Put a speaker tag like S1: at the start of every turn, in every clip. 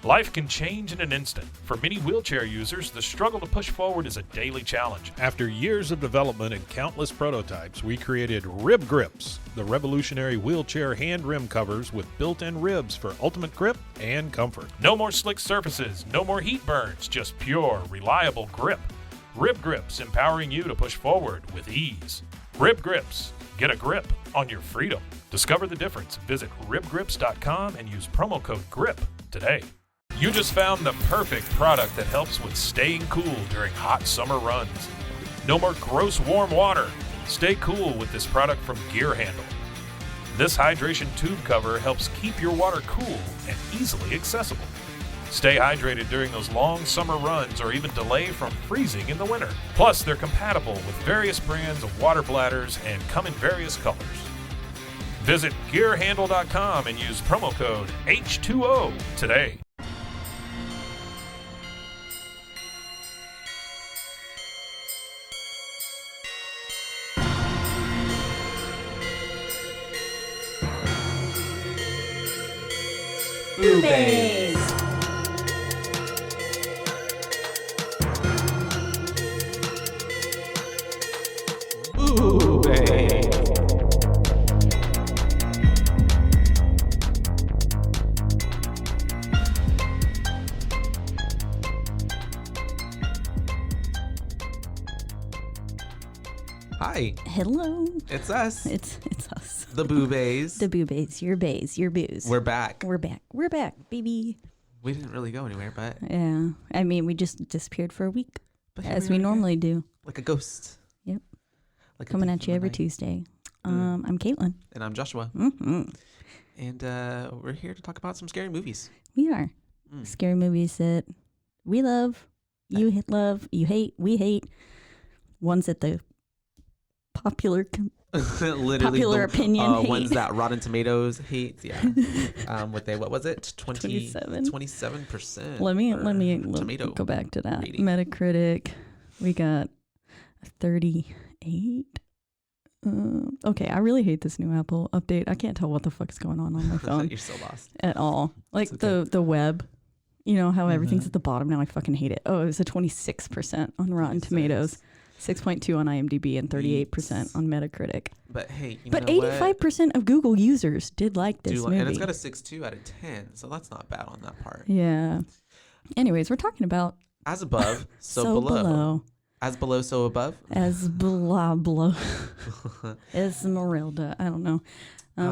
S1: Life can change in an instant. For many wheelchair users, the struggle to push forward is a daily challenge.
S2: After years of development and countless prototypes, we created Rib Grips, the revolutionary wheelchair hand rim covers with built-in ribs for ultimate grip and comfort.
S1: No more slick surfaces, no more heat burns, just pure, reliable grip. Rib Grips, empowering you to push forward with ease. Rib Grips, get a grip on your freedom. Discover the difference. Visit ribgrips.com and use promo code GRIP today. You just found the perfect product that helps with staying cool during hot summer runs. No more gross warm water. Stay cool with this product from Gear Handle. This hydration tube cover helps keep your water cool and easily accessible. Stay hydrated during those long summer runs or even delay from freezing in the winter. Plus, they're compatible with various brands of water bladders and come in various colors. Visit gearhandle.com and use promo code H2O today.
S3: BooBaes.
S4: Hi,
S3: Hello.
S4: it's us,
S3: It's us.
S4: the BooBaes.
S3: The BooBaes. Your bays. Your booze.
S4: We're back.
S3: We're back, baby.
S4: We didn't really go anywhere, but
S3: Yeah. I mean, we just disappeared for a week,
S4: here
S3: as
S4: we
S3: we
S4: are again.
S3: normally do.
S4: Like a ghost.
S3: Yep.
S4: Like a
S3: Coming
S4: thief
S3: at
S4: in
S3: you
S4: the
S3: every
S4: night.
S3: Tuesday. I'm Caitlin.
S4: And I'm Joshua.
S3: Mm-hmm.
S4: And we're here to talk about some scary movies.
S3: We are. Scary movies that we love, you love, you hate, we hate. Ones that the popular
S4: Literally
S3: popular opinion hate.
S4: ones that Rotten Tomatoes hates. Yeah. What was it? 27%.
S3: Let me
S4: tomato
S3: go back to that.
S4: rating.
S3: Metacritic, we got 38. Okay, I really hate this new Apple update. I can't tell what the fuck's going on my phone
S4: You're so lost.
S3: at all. Like
S4: It's okay.
S3: the web, you know how everything's
S4: Mhm.
S3: at the bottom now. I fucking hate it. Oh, it was a 26% on Rotten
S4: 26.
S3: Tomatoes, 6.2 on IMDb, and 38% on Metacritic.
S4: But hey, you
S3: But
S4: know what?
S3: 85% of Google users did like this movie.
S4: And it's got a 6.2 out of 10, so that's not bad on that part.
S3: Yeah. Anyways, we're talking about
S4: As above, so, below. As below, so above.
S3: As blah blah. Esmeralda. I don't know.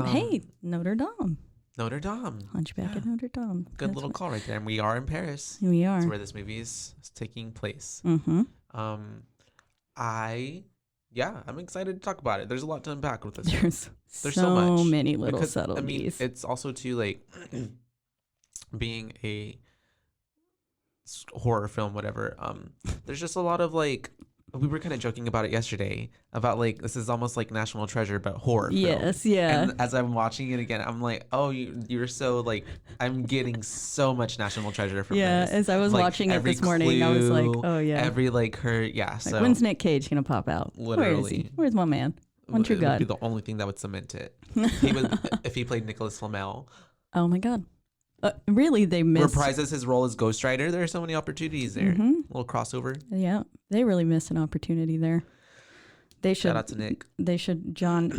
S3: Hey, Notre Dame.
S4: Notre Dame.
S3: Hunchback of Notre Dame.
S4: Good little call right there. And we are in Paris.
S3: We
S4: That's
S3: are.
S4: where this movie is taking place.
S3: Mm-hmm.
S4: I'm excited to talk about it. There's a lot to unpack with this.
S3: There's
S4: so
S3: so
S4: much.
S3: many little
S4: Because,
S3: subtleties.
S4: it's also too like being a horror film, whatever. There's just a lot of like, we were kind of joking about it yesterday about like, this is almost like National Treasure, but horror film.
S3: Yes, yeah.
S4: And as I'm watching it again, I'm like, oh, you're so like, I'm getting so much National Treasure from
S3: Yeah,
S4: this.
S3: as I was
S4: Like,
S3: watching it
S4: every
S3: this morning, I was like,
S4: clue,
S3: oh yeah.
S4: every like her, yeah.
S3: Like,
S4: So
S3: when's Nick Cage gonna pop out? Where is
S4: Literally.
S3: he? Where's my man? One True
S4: it would
S3: God.
S4: be the only thing that would cement it. He would, if he played Nicholas Flamel,
S3: Oh my God. Really, they missed.
S4: reprises his role as Ghost Rider. There are so many opportunities there.
S3: Mhm.
S4: Little crossover.
S3: Yeah, they really missed an opportunity there. They should.
S4: Shout out to Nick.
S3: They should. John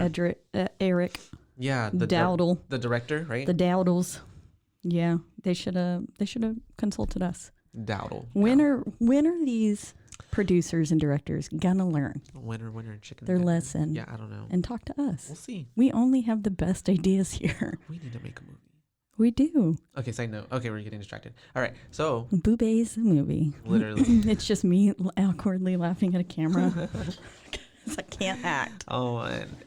S3: Eric
S4: Yeah,
S3: Dowdle.
S4: the director, right?
S3: The Dowdles. Yeah, they should have consulted us.
S4: Dowdle.
S3: When are these producers and directors gonna learn
S4: Winner, chicken.
S3: their
S4: dinner.
S3: lesson?
S4: Yeah, I don't know.
S3: And talk to us.
S4: We'll see.
S3: We only have the best ideas here.
S4: We need to make a movie.
S3: We do.
S4: Okay, side note. Okay, we're getting distracted. All right, so
S3: BooBaes the movie.
S4: literally.
S3: It's just me awkwardly laughing at a camera. 'Cause I can't act.
S4: Oh,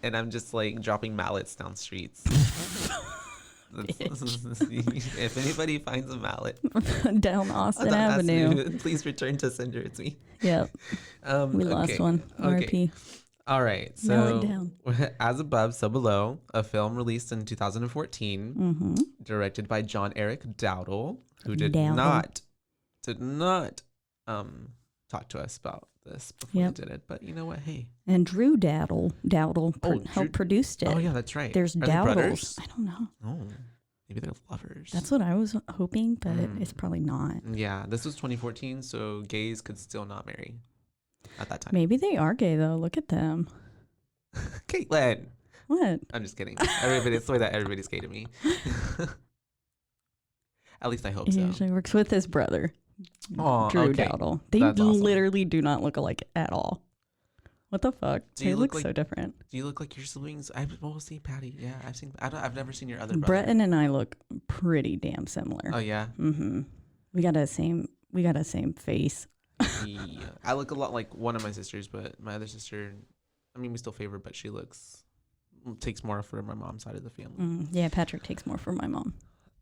S4: and I'm just like dropping mallets down streets. If anybody finds a mallet
S3: Down Austin
S4: on
S3: Avenue.
S4: please return to sender. It's me.
S3: Yep. We lost one.
S4: Okay.
S3: RP.
S4: All right.
S3: Melon
S4: So,
S3: down.
S4: As Above, So Below, a film released in 2014,
S3: Mm-hmm.
S4: directed by John Eric Dowdle, who did
S3: Dowdle.
S4: not talk to us about this before
S3: Yep.
S4: he did it. But you know what? Hey.
S3: And Drew Dowdle
S4: Oh, Drew-
S3: helped produced it.
S4: Oh yeah, that's right.
S3: There's
S4: Are they brothers?
S3: Dowdles. I don't know.
S4: Oh. Maybe they're lovers.
S3: That's what I was hoping, but it's probably not.
S4: Yeah, this was 2014, so gays could still not marry at that time.
S3: Maybe they are gay though. Look at them.
S4: Caitlin.
S3: What?
S4: I'm just kidding. It's the way that everybody's gay to me. At least I hope
S3: He
S4: so.
S3: usually works with his brother,
S4: Aw,
S3: Drew
S4: okay.
S3: Dowdle. They
S4: That's awesome.
S3: literally do not look alike at all. What the fuck?
S4: Do
S3: They
S4: you
S3: look
S4: look
S3: so
S4: like-
S3: different.
S4: Do you look like your siblings? I've seen Patty. Yeah, I've never seen your other brother.
S3: Breton and I look pretty damn similar.
S4: Oh yeah.
S3: We got a same face.
S4: Yeah. I look a lot like one of my sisters, but my other sister, I mean, we still favor, but she takes more for my mom's side of the family.
S3: Yeah, Patrick takes more from my mom.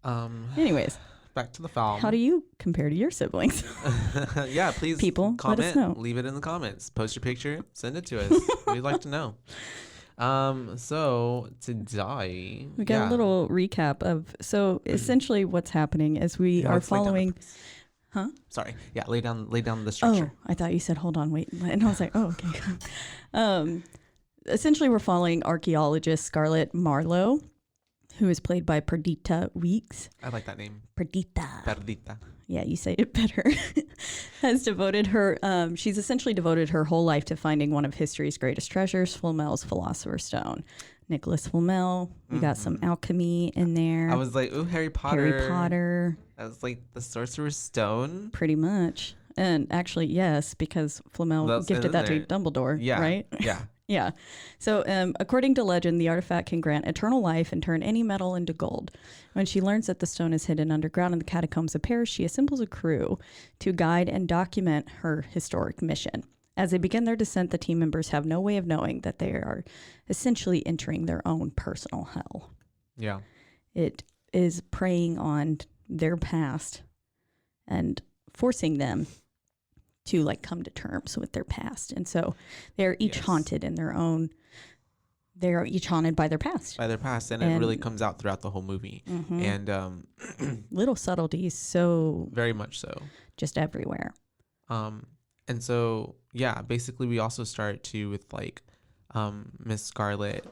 S4: Um,
S3: Anyways,
S4: back to the film.
S3: how do you compare to your siblings?
S4: Yeah, please
S3: People, let
S4: comment,
S3: us know.
S4: leave it in the comments, post your picture, send it to us. We'd like to know. So today
S3: We got a little recap of, so essentially what's happening is we are following. Huh?
S4: Sorry. Yeah, lay down the
S3: Oh,
S4: structure.
S3: I thought you said, hold on, wait. And I was like, oh, okay. Essentially, we're following archaeologist Scarlett Marlowe, who is played by Perdita Weeks.
S4: I like that name.
S3: Perdita.
S4: Perdita.
S3: Yeah, you say it better. She's essentially devoted her whole life to finding one of history's greatest treasures, Flamel's Philosopher's Stone. Nicholas Flamel. We got some alchemy in there.
S4: I was like, ooh, Harry Potter.
S3: Harry Potter.
S4: I was like, the Sorcerer's Stone.
S3: Pretty much. And actually, yes, because Flamel
S4: That's
S3: gifted
S4: in
S3: that to
S4: there.
S3: Dumbledore,
S4: Yeah.
S3: right?
S4: Yeah.
S3: Yeah. So, according to legend, the artifact can grant eternal life and turn any metal into gold. When she learns that the stone is hidden underground in the catacombs of Paris, she assembles a crew to guide and document her historic mission. As they begin their descent, the team members have no way of knowing that they are essentially entering their own personal hell.
S4: Yeah.
S3: It is preying on their past and forcing them to come to terms with their past. And so they're each haunted in their own, they're each haunted by their past.
S4: By their past. And it really comes out throughout the whole movie. And
S3: Little subtleties, so
S4: very much so.
S3: just everywhere.
S4: And so, yeah, basically we also start too with Miss Scarlet.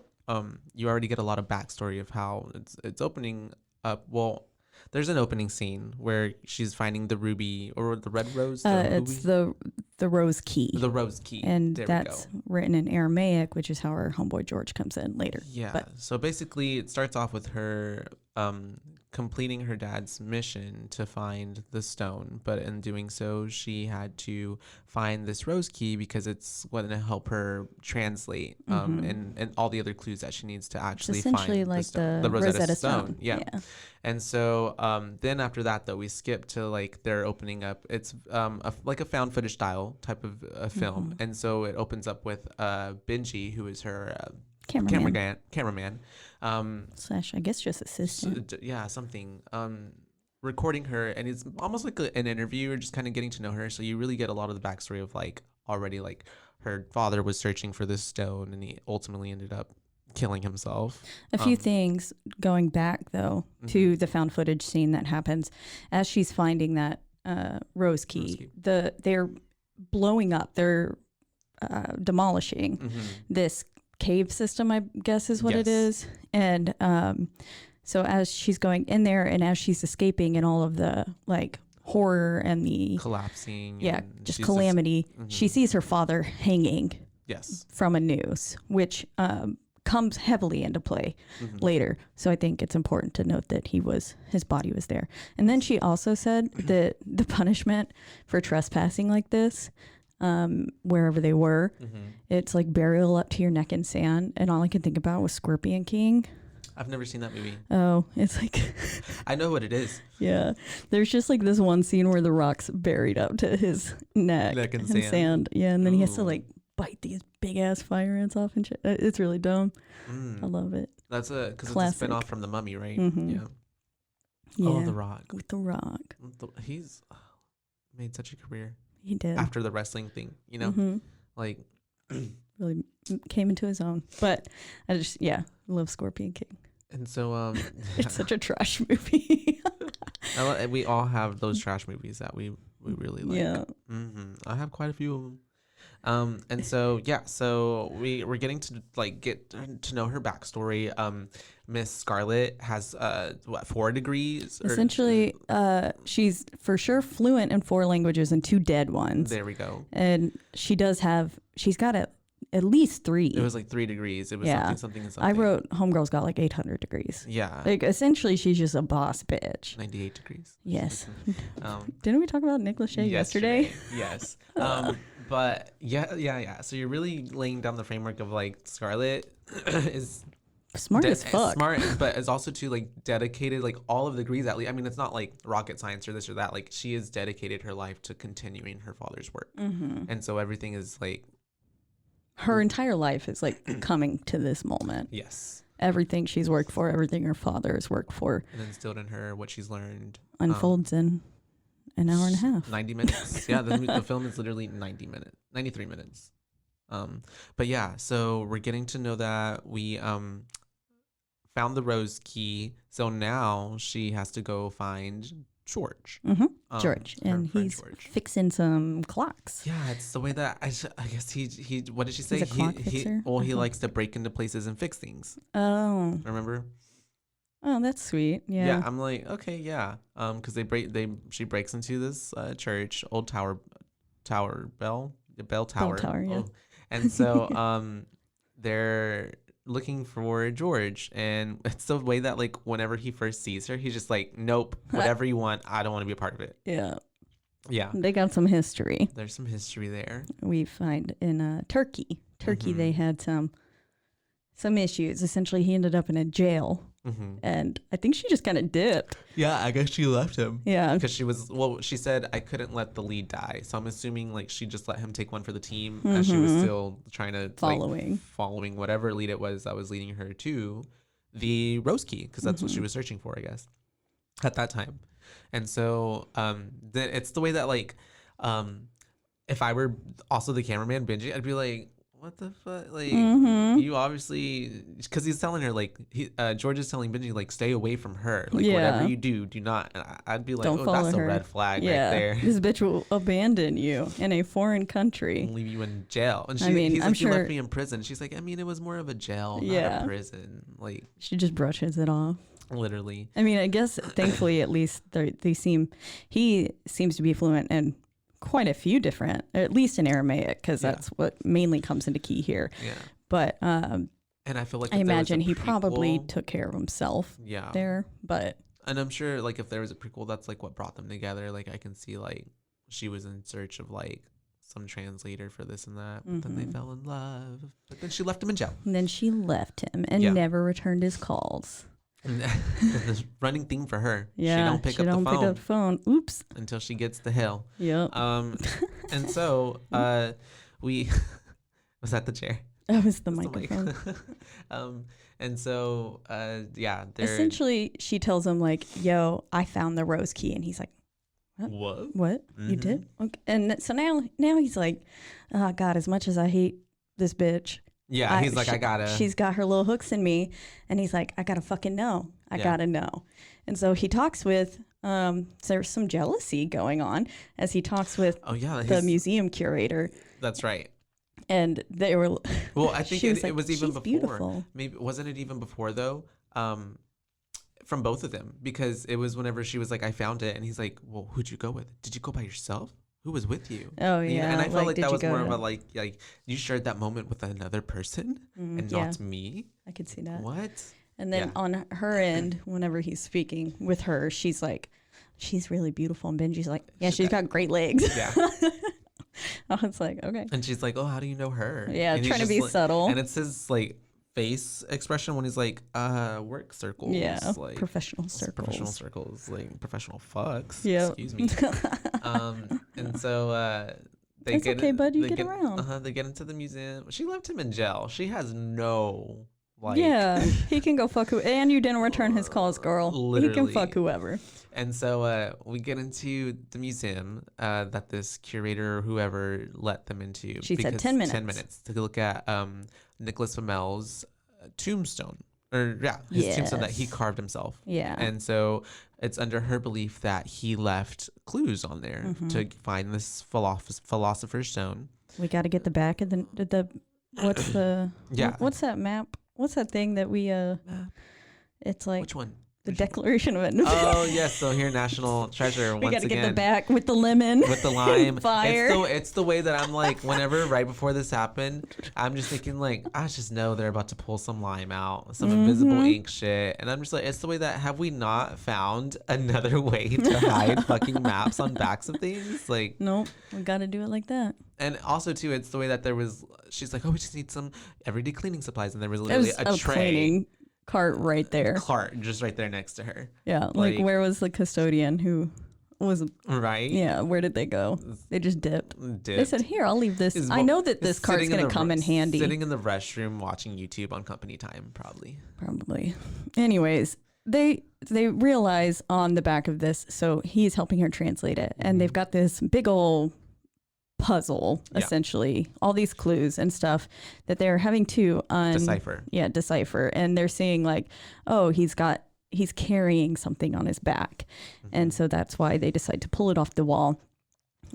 S4: You already get a lot of backstory of how it's opening up. Well, there's an opening scene where she's finding the ruby or the red rose.
S3: It's the rose key.
S4: The rose key.
S3: And
S4: there
S3: that's
S4: we go.
S3: written in Aramaic, which is how our homeboy George comes in later.
S4: Yeah.
S3: But
S4: So basically it starts off with her completing her dad's mission to find the stone, but in doing so she had to find this rose key because it's going to help her translate and all the other clues that she needs to actually
S3: essentially
S4: find
S3: like
S4: the Rosetta Stone.
S3: Yeah.
S4: And so then after that though we skip to they're opening up, it's like a found footage style type of film, and so it opens up with Benji, who is her cameraman,
S3: Slash, I guess just assistant.
S4: something recording her, and it's almost like an interview or just kind of getting to know her, so you really get a lot of the backstory of already her father was searching for this stone and he ultimately ended up killing himself.
S3: A few things going back though to the found footage scene that happens as she's finding that rose key. They're blowing up, they're demolishing this cave system, I guess is what it is. And so as she's going in there and as she's escaping and all of the horror and the
S4: collapsing,
S3: just calamity, she sees her father hanging from a noose, which comes heavily into play later. So I think it's important to note that his body was there. And then she also said that the punishment for trespassing like this, wherever they were, it's burial up to your neck in sand. And all I could think about was Scorpion King.
S4: I've never seen that movie.
S3: Oh, it's
S4: I know what it is.
S3: Yeah. There's just this one scene where the rock's buried up to his neck
S4: in
S3: sand. Yeah. And then he has to bite these big ass fire ants off and shit. It's really dumb. I love it.
S4: That's because it's a
S3: Classic.
S4: spinoff from The Mummy, right?
S3: Yeah.
S4: Oh, The Rock.
S3: With The Rock.
S4: He's made such a career.
S3: He did.
S4: After the wrestling thing,
S3: really came into his own. But I just, love Scorpion King.
S4: And so
S3: It's such a trash movie.
S4: we all have those trash movies that we really like.
S3: Yeah.
S4: I have quite a few of them. And so so we're getting to like get to know her backstory. Miss Scarlet has 4 degrees.
S3: Essentially, she's for sure fluent in 4 languages and 2 dead ones.
S4: There we go.
S3: And she's got at least 3.
S4: It was like 3 degrees. It was something.
S3: I wrote Homegirl's got like 800 degrees.
S4: Yeah.
S3: Like essentially, she's just a boss bitch.
S4: 98 degrees.
S3: Yes. Didn't we talk about Nick Lachey yesterday?
S4: Yes. But yeah. So you're really laying down the framework of like Scarlet is
S3: smart as fuck.
S4: Smart, but is also too like dedicated, like all of the degrees at least. I mean, it's not like rocket science or this or that. Like she has dedicated her life to continuing her father's work, and so everything is like
S3: her entire life is like coming to this moment.
S4: Yes.
S3: Everything she's worked for, everything her father has worked for,
S4: and instilled in her what she's learned,
S3: unfolds in an hour and a half.
S4: 90 minutes. Yeah, the film is literally 93 minutes. But yeah, so we're getting to know that we found the rose key. So now she has to go find George.
S3: George, and he's fixing some clocks.
S4: Yeah, it's the way that I guess he what did she say?
S3: He's a clock fixer?
S4: He likes to break into places and fix things.
S3: Oh.
S4: Remember?
S3: Oh, that's sweet. Yeah.
S4: Yeah, I'm like, okay, yeah. Because she breaks into this church, old bell tower.
S3: Bell tower, yeah.
S4: Oh. And so they're looking for George, and it's the way that like whenever he first sees her, he's just like, nope, whatever you want, I don't want to be a part of it. Yeah,
S3: they got some history.
S4: There's some history there.
S3: We find in Turkey they had some issues. Essentially, he ended up in a jail, and I think she just kind of dipped.
S4: Yeah, I guess she left him.
S3: Yeah,
S4: because she said I couldn't let the lead die, so I'm assuming like she just let him take one for the team as she was still trying to following whatever lead it was that was leading her to the rose key, because that's what she was searching for, I guess, at that time. And so it's the way that like if I were also the cameraman Benji, I'd be like, what the fuck? Like, you obviously, because he's telling her, like, George is telling Benji, like, stay away from her. Like, whatever you do not. And I'd be like,
S3: don't follow
S4: that's
S3: her.
S4: A red flag right there.
S3: This bitch will abandon you in a foreign country.
S4: And leave you in jail. And he's like, you left me in prison. She's like, I mean, it was more of a jail, not a prison. Like,
S3: she just brushes it off.
S4: Literally.
S3: I mean, I guess, thankfully, at least he seems to be fluent in quite a few different, at least in Aramaic, because that's what mainly comes into key here.
S4: Yeah.
S3: But
S4: and I feel like
S3: I imagine he probably took care of himself. There, but
S4: and I'm sure like if there was a prequel, that's like what brought them together. Like I can see like she was in search of like some translator for this and that, but then they fell in love. But then she left him in jail.
S3: And then she left him and never returned his calls.
S4: And this running theme for her.
S3: Yeah,
S4: she don't pick up the phone.
S3: Oops.
S4: Until she gets the hill.
S3: Yep.
S4: And so we was that the chair?
S3: That was the microphone.
S4: And so
S3: essentially she tells him like, yo, I found the rose key, and he's like, what? You did? Okay. And so now he's like, oh God, as much as I hate this bitch,
S4: yeah, he's like,
S3: she's got her little hooks in me. And he's like, I gotta fucking know. I gotta know. And so he talks with, there's some jealousy going on as he talks with the museum curator.
S4: That's right.
S3: And they were,
S4: well, I think it was even before.
S3: Beautiful.
S4: Maybe, wasn't it even before though? From both of them, because it was whenever she was like, I found it. And he's like, well, who'd you go with? Did you go by yourself? Who was with you?
S3: Oh yeah,
S4: and I felt like that was more of a like you shared that moment with another person and not me.
S3: I could see that.
S4: What?
S3: And then on her end, whenever he's speaking with her, she's like, she's really beautiful, and Benji's like, yeah, she's got great legs.
S4: Yeah.
S3: I was like, okay.
S4: And she's like, oh, how do you know her?
S3: Yeah,
S4: and
S3: trying to be
S4: like,
S3: subtle.
S4: And it's his like face expression when he's like, work circles.
S3: Yeah,
S4: like
S3: professional circles.
S4: Like professional fucks.
S3: Yeah.
S4: Excuse me. And so they get
S3: okay, bud. You get around.
S4: They get into the museum. She left him in jail. She has no like.
S3: Yeah, he can go fuck who. And you didn't return his calls, girl.
S4: Literally.
S3: He can fuck whoever.
S4: And so we get into the museum that this curator or whoever let them into.
S3: She said 10 minutes.
S4: 10 minutes to look at Nicholas Flamel's tombstone. Or his tombstone that he carved himself.
S3: Yeah.
S4: And so it's under her belief that he left clues on there to find this philosopher's stone.
S3: We got to get the back of the what's the what's that map? What's that thing that we it's like
S4: which one?
S3: The Declaration of Independence.
S4: Oh yes, so here National Treasure
S3: we
S4: once
S3: gotta
S4: again.
S3: Get the back with the lemon.
S4: With the lime.
S3: Fire.
S4: It's the way that I'm like, whenever right before this happened, I'm just thinking like, I just know they're about to pull some lime out, some invisible ink shit. And I'm just like, it's the way that, have we not found another way to hide fucking maps on backs of things? Like,
S3: nope, we gotta do it like that.
S4: And also too, it's the way that she's like, oh, we just need some everyday cleaning supplies. And there was literally a tray.
S3: Cleaning cart right there.
S4: Cart just right there next to her.
S3: Yeah, like where was the custodian who was
S4: right?
S3: Yeah, where did they go? They just dipped. They said, "Here, I'll leave this. I know that this cart's gonna come in handy."
S4: Sitting in the restroom watching YouTube on company time, probably.
S3: Anyways, they realize on the back of this, so he's helping her translate it, and they've got this big old puzzle, essentially, all these clues and stuff that they're having to decipher. And they're seeing like, oh, he's carrying something on his back. And so that's why they decide to pull it off the wall.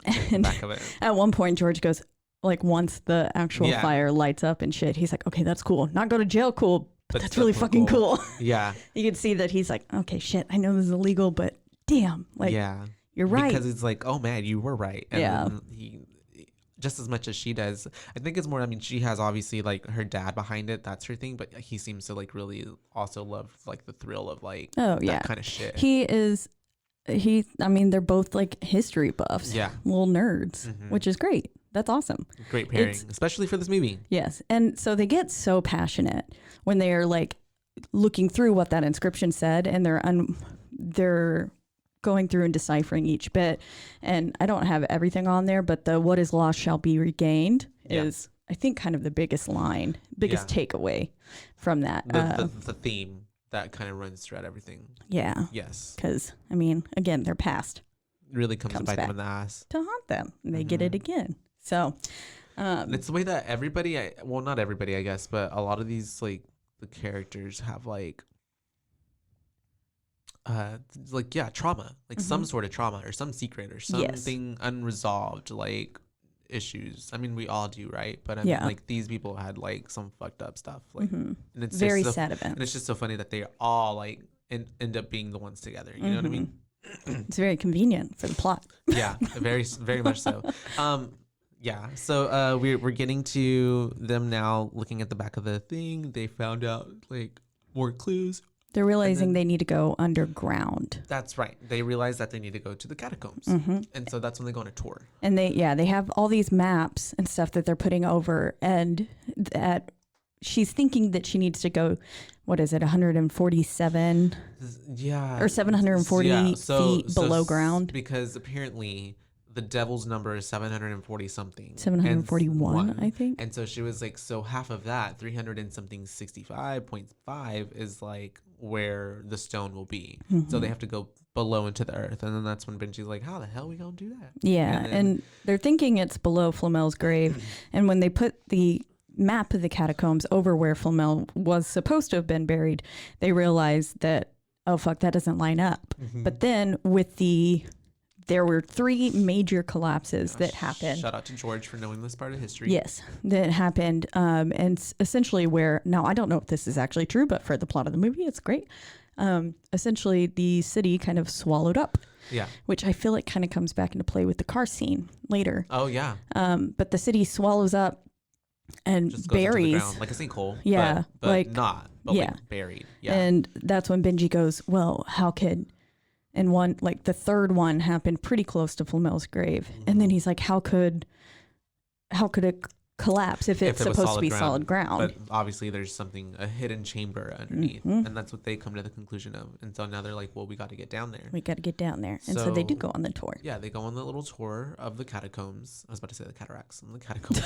S3: And
S4: back of it. At
S3: one point, George goes, like, once the actual fire lights up and shit, he's like, okay, that's cool. Not go to jail, cool. But that's really fucking cool.
S4: Yeah.
S3: You can see that he's like, okay, shit, I know this is illegal, but damn, like, you're right.
S4: Because it's like, oh man, you were right. And then he, just as much as she does, I think it's more, I mean, she has obviously like her dad behind it, that's her thing, but he seems to like really also love like the thrill of like that kind of shit.
S3: I mean, they're both like history buffs, little nerds, which is great. That's awesome.
S4: Great pairing, especially for this movie.
S3: Yes. And so they get so passionate when they are like looking through what that inscription said, and they're going through and deciphering each bit. And I don't have everything on there, but the "what is lost shall be regained" is, I think, kind of the biggest takeaway from that.
S4: The theme that kind of runs throughout everything.
S3: Yeah.
S4: Yes.
S3: Because, I mean, again, their past
S4: really comes to bite them in the ass.
S3: To haunt them. And they get it again. So.
S4: It's the way that everybody, well, not everybody, I guess, but a lot of these, like, the characters have, like trauma, like some sort of trauma or some secret or something unresolved, like issues. I mean, we all do, right? But I mean, like these people had like some fucked up stuff, like, and it's
S3: very sad event.
S4: And it's just so funny that they all like end up being the ones together. You know what I mean?
S3: It's very convenient for the plot.
S4: Yeah, very, very much so. So we're getting to them now, looking at the back of the thing. They found out like more clues.
S3: They're realizing they need to go underground.
S4: That's right. They realize that they need to go to the catacombs. And so that's when they go on a tour.
S3: And they have all these maps and stuff that they're putting over. And she's thinking that she needs to go, what is it, 147?
S4: Yeah.
S3: Or 740 feet below ground.
S4: Because apparently the devil's number is 740 something.
S3: 741, I think.
S4: And so she was like, so half of that, 300 and something 65.5 is like where the stone will be. So they have to go below into the earth. And then that's when Benji's like, how the hell are we going to do that?
S3: Yeah. And they're thinking it's below Flamel's grave. And when they put the map of the catacombs over where Flamel was supposed to have been buried, they realized that, oh, fuck, that doesn't line up. But then there were 3 major collapses that happened.
S4: Shout out to George for knowing this part of history.
S3: Yes, that happened. And essentially now I don't know if this is actually true, but for the plot of the movie, it's great. Essentially, the city kind of swallowed up.
S4: Yeah.
S3: Which I feel like kind of comes back into play with the car scene later.
S4: Oh, yeah.
S3: But the city swallows up and
S4: just goes
S3: buries.
S4: Into the ground, like a sinkhole.
S3: Yeah.
S4: But like buried. Yeah.
S3: And that's when Benji goes, well, how could... And one, like the third one happened pretty close to Flamel's grave. And then he's like, how could it collapse if it's supposed to be solid ground?
S4: But obviously there's a hidden chamber underneath. And that's what they come to the conclusion of. And so now they're like, well, we got to get down there.
S3: And so they do go on the tour.
S4: Yeah, they go on the little tour of the catacombs. I was about to say the cataracts and the catacombs.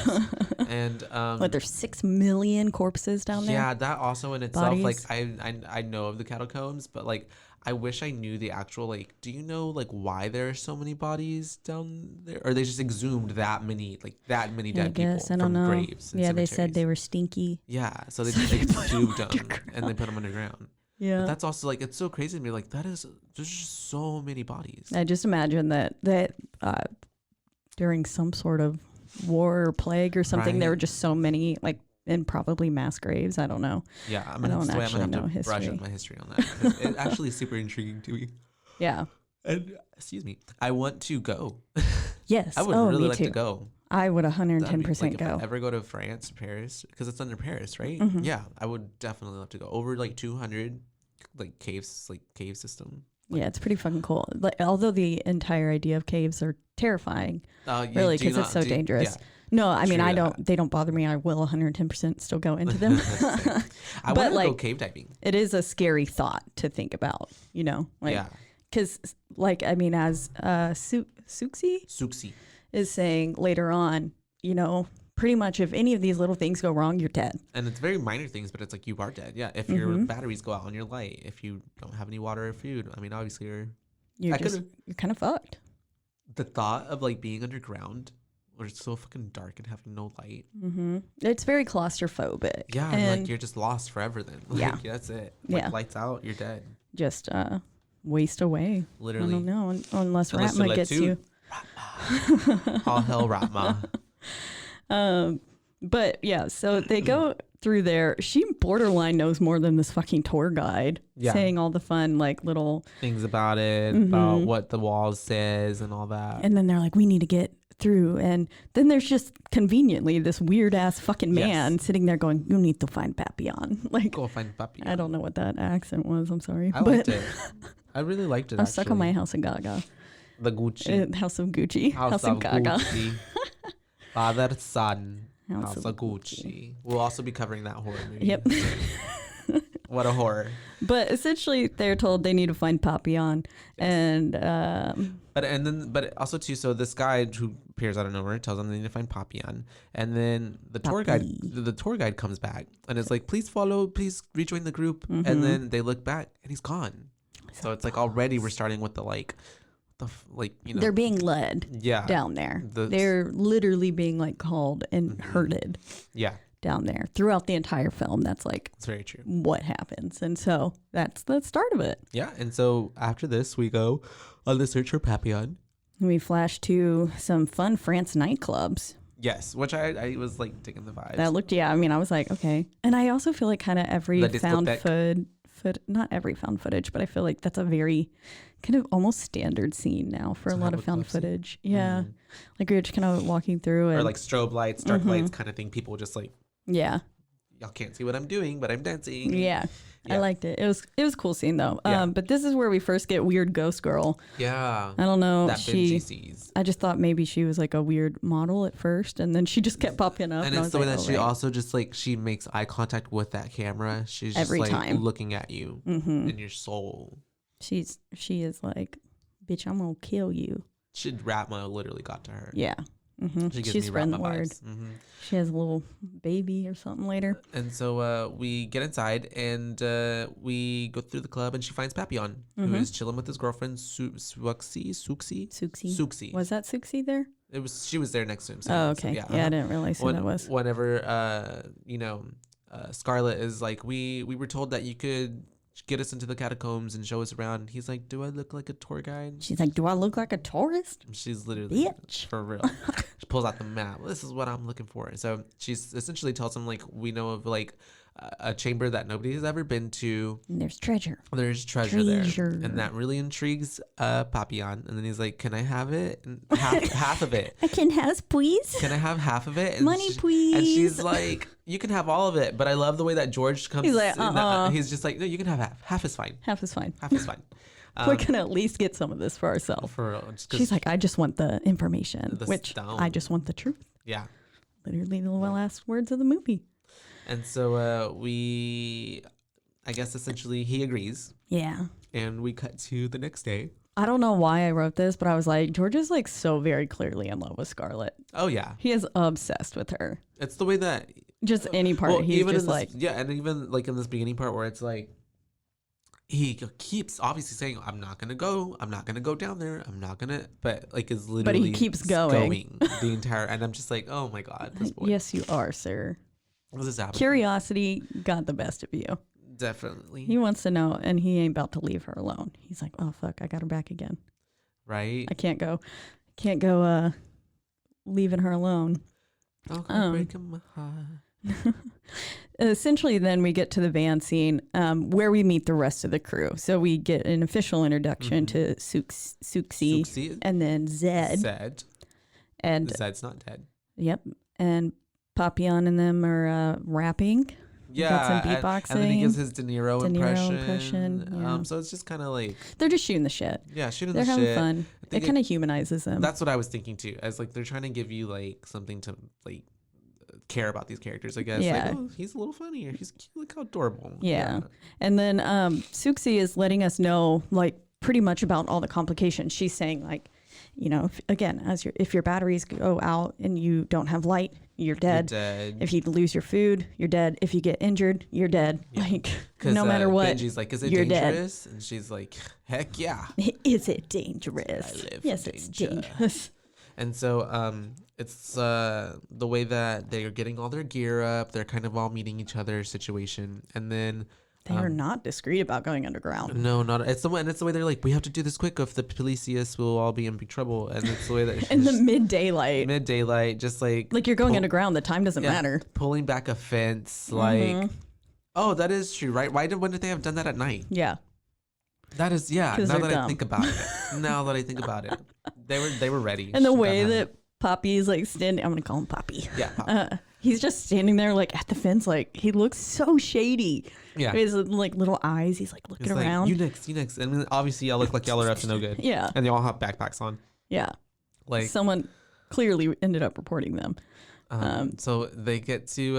S4: And
S3: there's 6 million corpses down there.
S4: Yeah, that also in itself,
S3: Bodies.
S4: like I know of the catacombs, but like I wish I knew the actual, like, do you know, like, why there are so many bodies down there? Or they just exhumed that many dead people from graves and
S3: yeah,
S4: cemeteries.
S3: they said they were stinky.
S4: Yeah, so they exhumed them and they put them underground.
S3: Yeah.
S4: But that's also, like, it's so crazy to me. Like, there's just so many bodies.
S3: I just imagine that during some sort of war or plague or something.
S4: Right.
S3: There were just so many, like, and probably mass graves. I don't know.
S4: Yeah, I'm
S3: I don't
S4: gonna
S3: actually
S4: have
S3: know
S4: to
S3: history.
S4: brush up my history on that. 'Cause it actually is super intriguing to me.
S3: Yeah.
S4: And excuse me, I want to go.
S3: Yes.
S4: I would
S3: oh,
S4: really
S3: me
S4: like
S3: too.
S4: to go.
S3: I would
S4: That'd be,
S3: 110%
S4: if
S3: go.
S4: I ever go to France, Paris, because it's under Paris, right?
S3: Mhm.
S4: Yeah, I would definitely love to go. Over like 200, like cave system.
S3: Yeah, it's pretty fucking cool. Like, although the entire idea of caves are terrifying, really,
S4: Do
S3: because it's so dangerous.
S4: Yeah,
S3: No, I mean,
S4: True
S3: I
S4: that.
S3: don't. They don't bother me. I will 110% still go into them.
S4: I
S3: But,
S4: want to
S3: like,
S4: go cave diving.
S3: It is a scary thought to think about, you know, like,
S4: Yeah,
S3: because, like, I mean, as Suxi is saying later on, you know, pretty much if any of these little things go wrong, you're dead.
S4: and it's very minor things, but it's like you are dead. Yeah, if your batteries go out on your light, if you don't have any water or food, I mean, obviously you're
S3: You're
S4: could've-
S3: kind of fucked.
S4: the thought of like being underground where it's so fucking dark and having no light.
S3: It's very claustrophobic.
S4: Yeah,
S3: and
S4: like you're just lost forever then. Like,
S3: Yeah.
S4: that's it. Like,
S3: Yeah.
S4: lights out, you're dead.
S3: just waste away.
S4: Literally.
S3: I don't know unless
S4: Unless
S3: Ratma
S4: you let
S3: gets
S4: two-
S3: you.
S4: All hell Ratma.
S3: But yeah, so they go through there. She borderline knows more than this fucking tour guide,
S4: Yeah.
S3: saying all the fun like little.
S4: Things about it, about what the wall says and all that.
S3: And then they're like, we need to get through. And then there's just conveniently this weird ass fucking man sitting there going, you need to find Papillon. Like,
S4: Go find puppy.
S3: I don't know what that accent was. I'm sorry.
S4: I liked it. I really liked it.
S3: I'm stuck on my
S4: actually.
S3: House of Gaga.
S4: The Gucci.
S3: House of Gucci.
S4: House of
S3: Gaga.
S4: Gucci. Father, son.
S3: House
S4: House
S3: of
S4: of Gucci. We'll also be covering that horror movie.
S3: Yep.
S4: What a horror.
S3: But essentially, they're told they need to find Papillon. And
S4: But also too, so this guy who appears out of nowhere tells them they need to find Papillon, and then the tour guide comes back and is like, please rejoin the group, and then they look back and he's gone. So it's like already we're starting with
S3: they're being led down there. They're literally being like called and herded down there throughout the entire film. That's like,
S4: it's very true.
S3: What happens. And so that's the start of it.
S4: Yeah. And so after this, we go on the search for Papillon.
S3: We flash to some fun France nightclubs.
S4: Yes, which I was like taking the vibes.
S3: That looked, I mean, I was like, okay. And I also feel like kind of every not every found footage, but I feel like that's a very kind of almost standard scene now for a lot of found footage. Yeah. Like you're just kind of walking through
S4: or like strobe lights, dark lights kind of thing. People just like,
S3: yeah,
S4: y'all can't see what I'm doing, but I'm dancing.
S3: Yeah. I liked it. It was a cool scene though.
S4: Yeah.
S3: But this is where we first get Weird Ghost Girl.
S4: Yeah.
S3: I don't know.
S4: That Benji sees.
S3: I just thought maybe she was like a weird model at first, and then she just kept popping up.
S4: And it's the way that she also just like she makes eye contact with that camera. She's just
S3: every
S4: like
S3: time
S4: looking at you in your soul.
S3: She is like, bitch, I'm gonna kill you.
S4: Ratma literally got to her.
S3: Yeah. She
S4: gives
S3: She's
S4: me
S3: spreading the
S4: Ratma
S3: word.
S4: vibes.
S3: She has a little baby or something later.
S4: And so we get inside and we go through the club and she finds Papillon, who is chilling with his girlfriend Suxi.
S3: Suxi. Was that Suxi there?
S4: She was there next to him.
S3: Oh, okay. Yeah, I didn't realize who that was.
S4: Whenever Scarlett is like, we were told that you could get us into the catacombs and show us around. He's like, do I look like a tour guide?
S3: She's like, do I look like a tourist?
S4: She's literally,
S3: bitch,
S4: for real. She pulls out the map. This is what I'm looking for. So she's essentially tells him like, we know of like a chamber that nobody has ever been to.
S3: And there's treasure.
S4: There's treasure there, and that really intrigues Papillon. And then he's like, "Can I have it? And half of it?
S3: I can have, please.
S4: Can I have half of it? And
S3: Money, please."
S4: And she's like, "You can have all of it." But I love the way that George comes.
S3: He's like,
S4: he's just like, "No, you can have half. Half is fine.
S3: Half is fine.
S4: Half is fine."
S3: We're gonna at least get some of this for ourselves.
S4: For real.
S3: She's like, I just want the information, which
S4: stone.
S3: I just want the truth.
S4: Yeah.
S3: Literally the last words of the movie.
S4: And so I guess essentially he agrees.
S3: Yeah.
S4: And we cut to the next day.
S3: I don't know why I wrote this, but I was like, George is like so very clearly in love with Scarlett.
S4: Oh yeah.
S3: He is obsessed with her.
S4: It's the way that
S3: just any part he's just like,
S4: and even like in this beginning part where it's like he keeps obviously saying, I'm not gonna go down there, but like is literally,
S3: but he keeps going
S4: the entire, and I'm just like, oh my god, this boy.
S3: Yes, you are, sir.
S4: What's this happening?
S3: Curiosity got the best of you.
S4: Definitely.
S3: He wants to know, and he ain't about to leave her alone. He's like, oh fuck, I got her back again.
S4: Right.
S3: I can't go leaving her alone.
S4: Breaking my heart.
S3: Essentially, then we get to the van scene where we meet the rest of the crew. So we get an official introduction to Suxi and then Zed. And
S4: Zed's not dead.
S3: Yep. And Papillon and them are rapping.
S4: Yeah.
S3: Got some beatboxing.
S4: And then he gives his De Niro impression.
S3: Yeah.
S4: So it's just kind of like...
S3: They're just shooting the shit.
S4: Yeah, shooting
S3: the shit. They're having fun. It kind of humanizes them.
S4: That's what I was thinking too. As like they're trying to give you like something to like care about these characters, I guess.
S3: Yeah.
S4: Like, oh, he's a little funny, or he's cute. Look how adorable.
S3: Yeah. And then Suxi is letting us know like pretty much about all the complications. She's saying like, you know, if your batteries go out and you don't have light, you're dead. If you lose your food, you're dead. If you get injured, you're dead. Yeah. Like no matter what.
S4: Benji's like, is it dangerous? Dead. And she's like, heck yeah.
S3: Is it dangerous? Yes, it's dangerous.
S4: And so it's the way that they're getting all their gear up. They're kind of all meeting each other situation. And then
S3: they are not discreet about going underground.
S4: No, not. It's the way they're like, we have to do this quick. If the police see us, we'll all be in big trouble. And it's the way that
S3: in the mid daylight,
S4: just like
S3: you're going underground. The time doesn't matter.
S4: Pulling back a fence, like, oh, that is true, right? When did they have done that at night?
S3: Yeah,
S4: that is Now that I think about it, they were ready.
S3: And the way that Poppy's like standing, I'm gonna call him Poppy.
S4: Yeah. Poppy.
S3: He's just standing there like at the fence, like he looks so shady.
S4: Yeah.
S3: His like little eyes, he's like looking around.
S4: Like, you next. And obviously y'all look like y'all are up to no good.
S3: Yeah.
S4: And they all have backpacks on.
S3: Yeah.
S4: Like
S3: someone clearly ended up reporting them.
S4: So they get to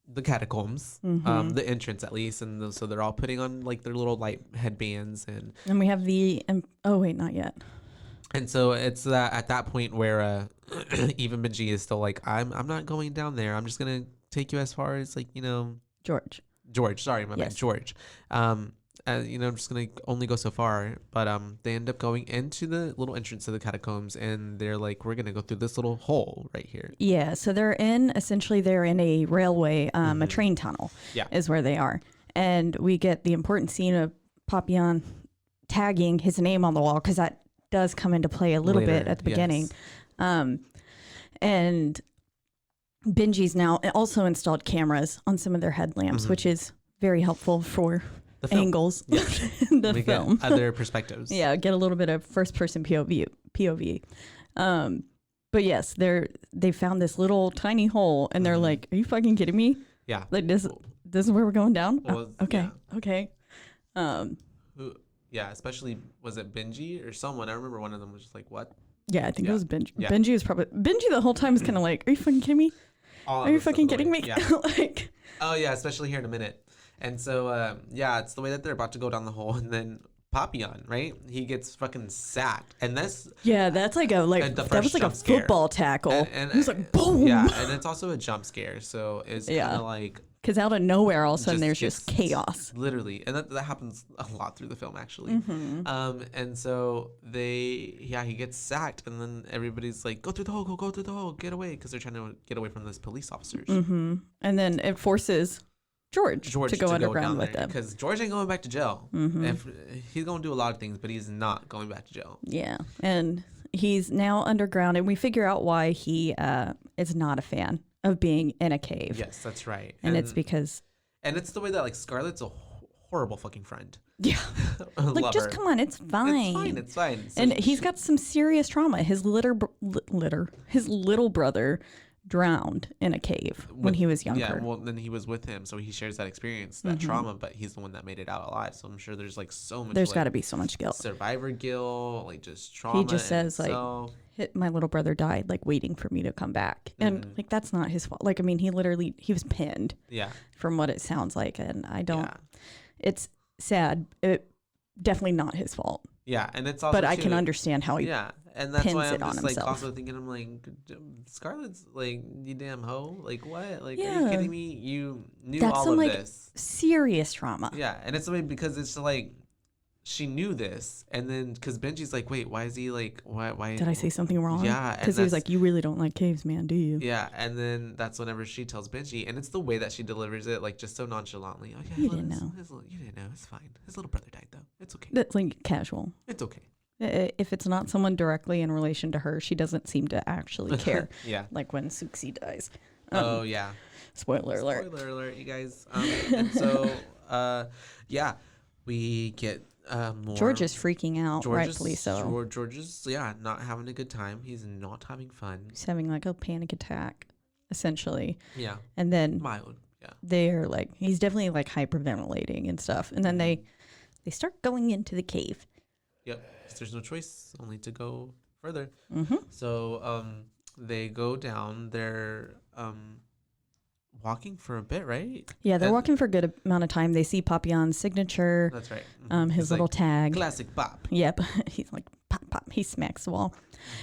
S4: the catacombs, the entrance at least, and so they're all putting on like their little light headbands, and
S3: we have oh wait, not yet.
S4: And so it's at that point where even Benji is still like, I'm not going down there. I'm just gonna take you as far as like, you know,
S3: George.
S4: Sorry, my bad, George. I'm just gonna only go so far. But they end up going into the little entrance to the catacombs, and they're like, we're gonna go through this little hole right here.
S3: Yeah. So they're in a railway, a train tunnel.
S4: Yeah.
S3: Is where they are, and we get the important scene of Papillon tagging his name on the wall because that does come into play a little bit at the beginning. Yes. And Benji's now also installed cameras on some of their headlamps, which is very helpful for the angles in the film.
S4: Get other perspectives.
S3: Yeah, get a little bit of first person POV. But yes, they found this little tiny hole and they're like, are you fucking kidding me?
S4: Yeah.
S3: Like this is where we're going down?
S4: Well,
S3: okay.
S4: Yeah.
S3: Okay.
S4: Yeah, especially, was it Benji or someone? I remember one of them was just like, what?
S3: Yeah, I think it was Benji. Yeah. Benji the whole time is kind of like, are you fucking kidding me? Are you fucking kidding me?
S4: Yeah.
S3: Like,
S4: oh yeah, especially here in a minute. And so, it's the way that they're about to go down the hole, and then Papillon, right? He gets fucking sacked, and that's
S3: like that was like a football tackle.
S4: And
S3: it was like boom.
S4: Yeah, and it's also a jump scare, so it's kind of like.
S3: Because out of nowhere, all of a sudden, there's just chaos.
S4: Literally. And that happens a lot through the film, actually. And so he gets sacked. And then everybody's like, go through the hole, get away. Because they're trying to get away from those police officers.
S3: And then it forces George to go underground with them.
S4: Because George ain't going back to jail. If he's going to do a lot of things, but he's not going back to jail.
S3: Yeah. And he's now underground. And we figure out why he is not a fan of being in a cave.
S4: Yes, that's right.
S3: And it's because...
S4: And it's the way that, like, Scarlett's a horrible fucking friend.
S3: Yeah. Like, just come on, it's fine.
S4: It's fine. So
S3: and he's got some serious trauma. His little brother drowned in a cave when he was younger.
S4: Yeah, well, then he was with him, so he shares that experience, that trauma, but he's the one that made it out alive. So I'm sure there's, like, so much...
S3: There's got to be so much guilt.
S4: Survivor guilt, like, just trauma.
S3: He just says, like... My little brother died, like, waiting for me to come back. And, like, that's not his fault. Like, I mean, he was pinned.
S4: Yeah.
S3: From what it sounds like. And I don't... Yeah. It's sad. It definitely not his fault.
S4: Yeah, and it's also...
S3: But I can understand how he
S4: and that's
S3: pins
S4: why I'm
S3: it on
S4: just, like,
S3: himself.
S4: also thinking, I'm like, Scarlett's, like, you damn hoe. Like, what? Like, are you kidding me? You knew all of this.
S3: Serious trauma.
S4: Yeah, and it's because it's, like... She knew this, and then because Benji's like, wait, why is he like, why
S3: did I say something wrong?
S4: Yeah,
S3: because he was like, you really don't like caves, man, do you?
S4: Yeah, and then that's whenever she tells Benji, and it's the way that she delivers it, like just so nonchalantly. Oh, yeah,
S3: you didn't know.
S4: You didn't know. It's fine. His little brother died though. It's okay.
S3: That's like casual.
S4: It's okay.
S3: If it's not someone directly in relation to her, she doesn't seem to actually care.
S4: Yeah.
S3: Like when Suxi dies.
S4: Oh, yeah.
S3: Spoiler alert.
S4: Spoiler alert, you guys. And so, yeah, we get more.
S3: George is freaking out, rightfully so.
S4: George is, not having a good time. He's not having fun.
S3: He's having like a panic attack, essentially.
S4: Yeah.
S3: And then
S4: mild. Yeah.
S3: They're like, he's definitely like hyperventilating and stuff. And then they start going into the cave.
S4: Yep. There's no choice, only to go further.
S3: Mm-hmm.
S4: So they go down. They're walking for a bit, right?
S3: Yeah, they're walking for a good amount of time. They see Papillon's signature.
S4: That's right.
S3: His little tag.
S4: Classic Pop.
S3: Yep. He's like, pop, pop. He smacks the wall.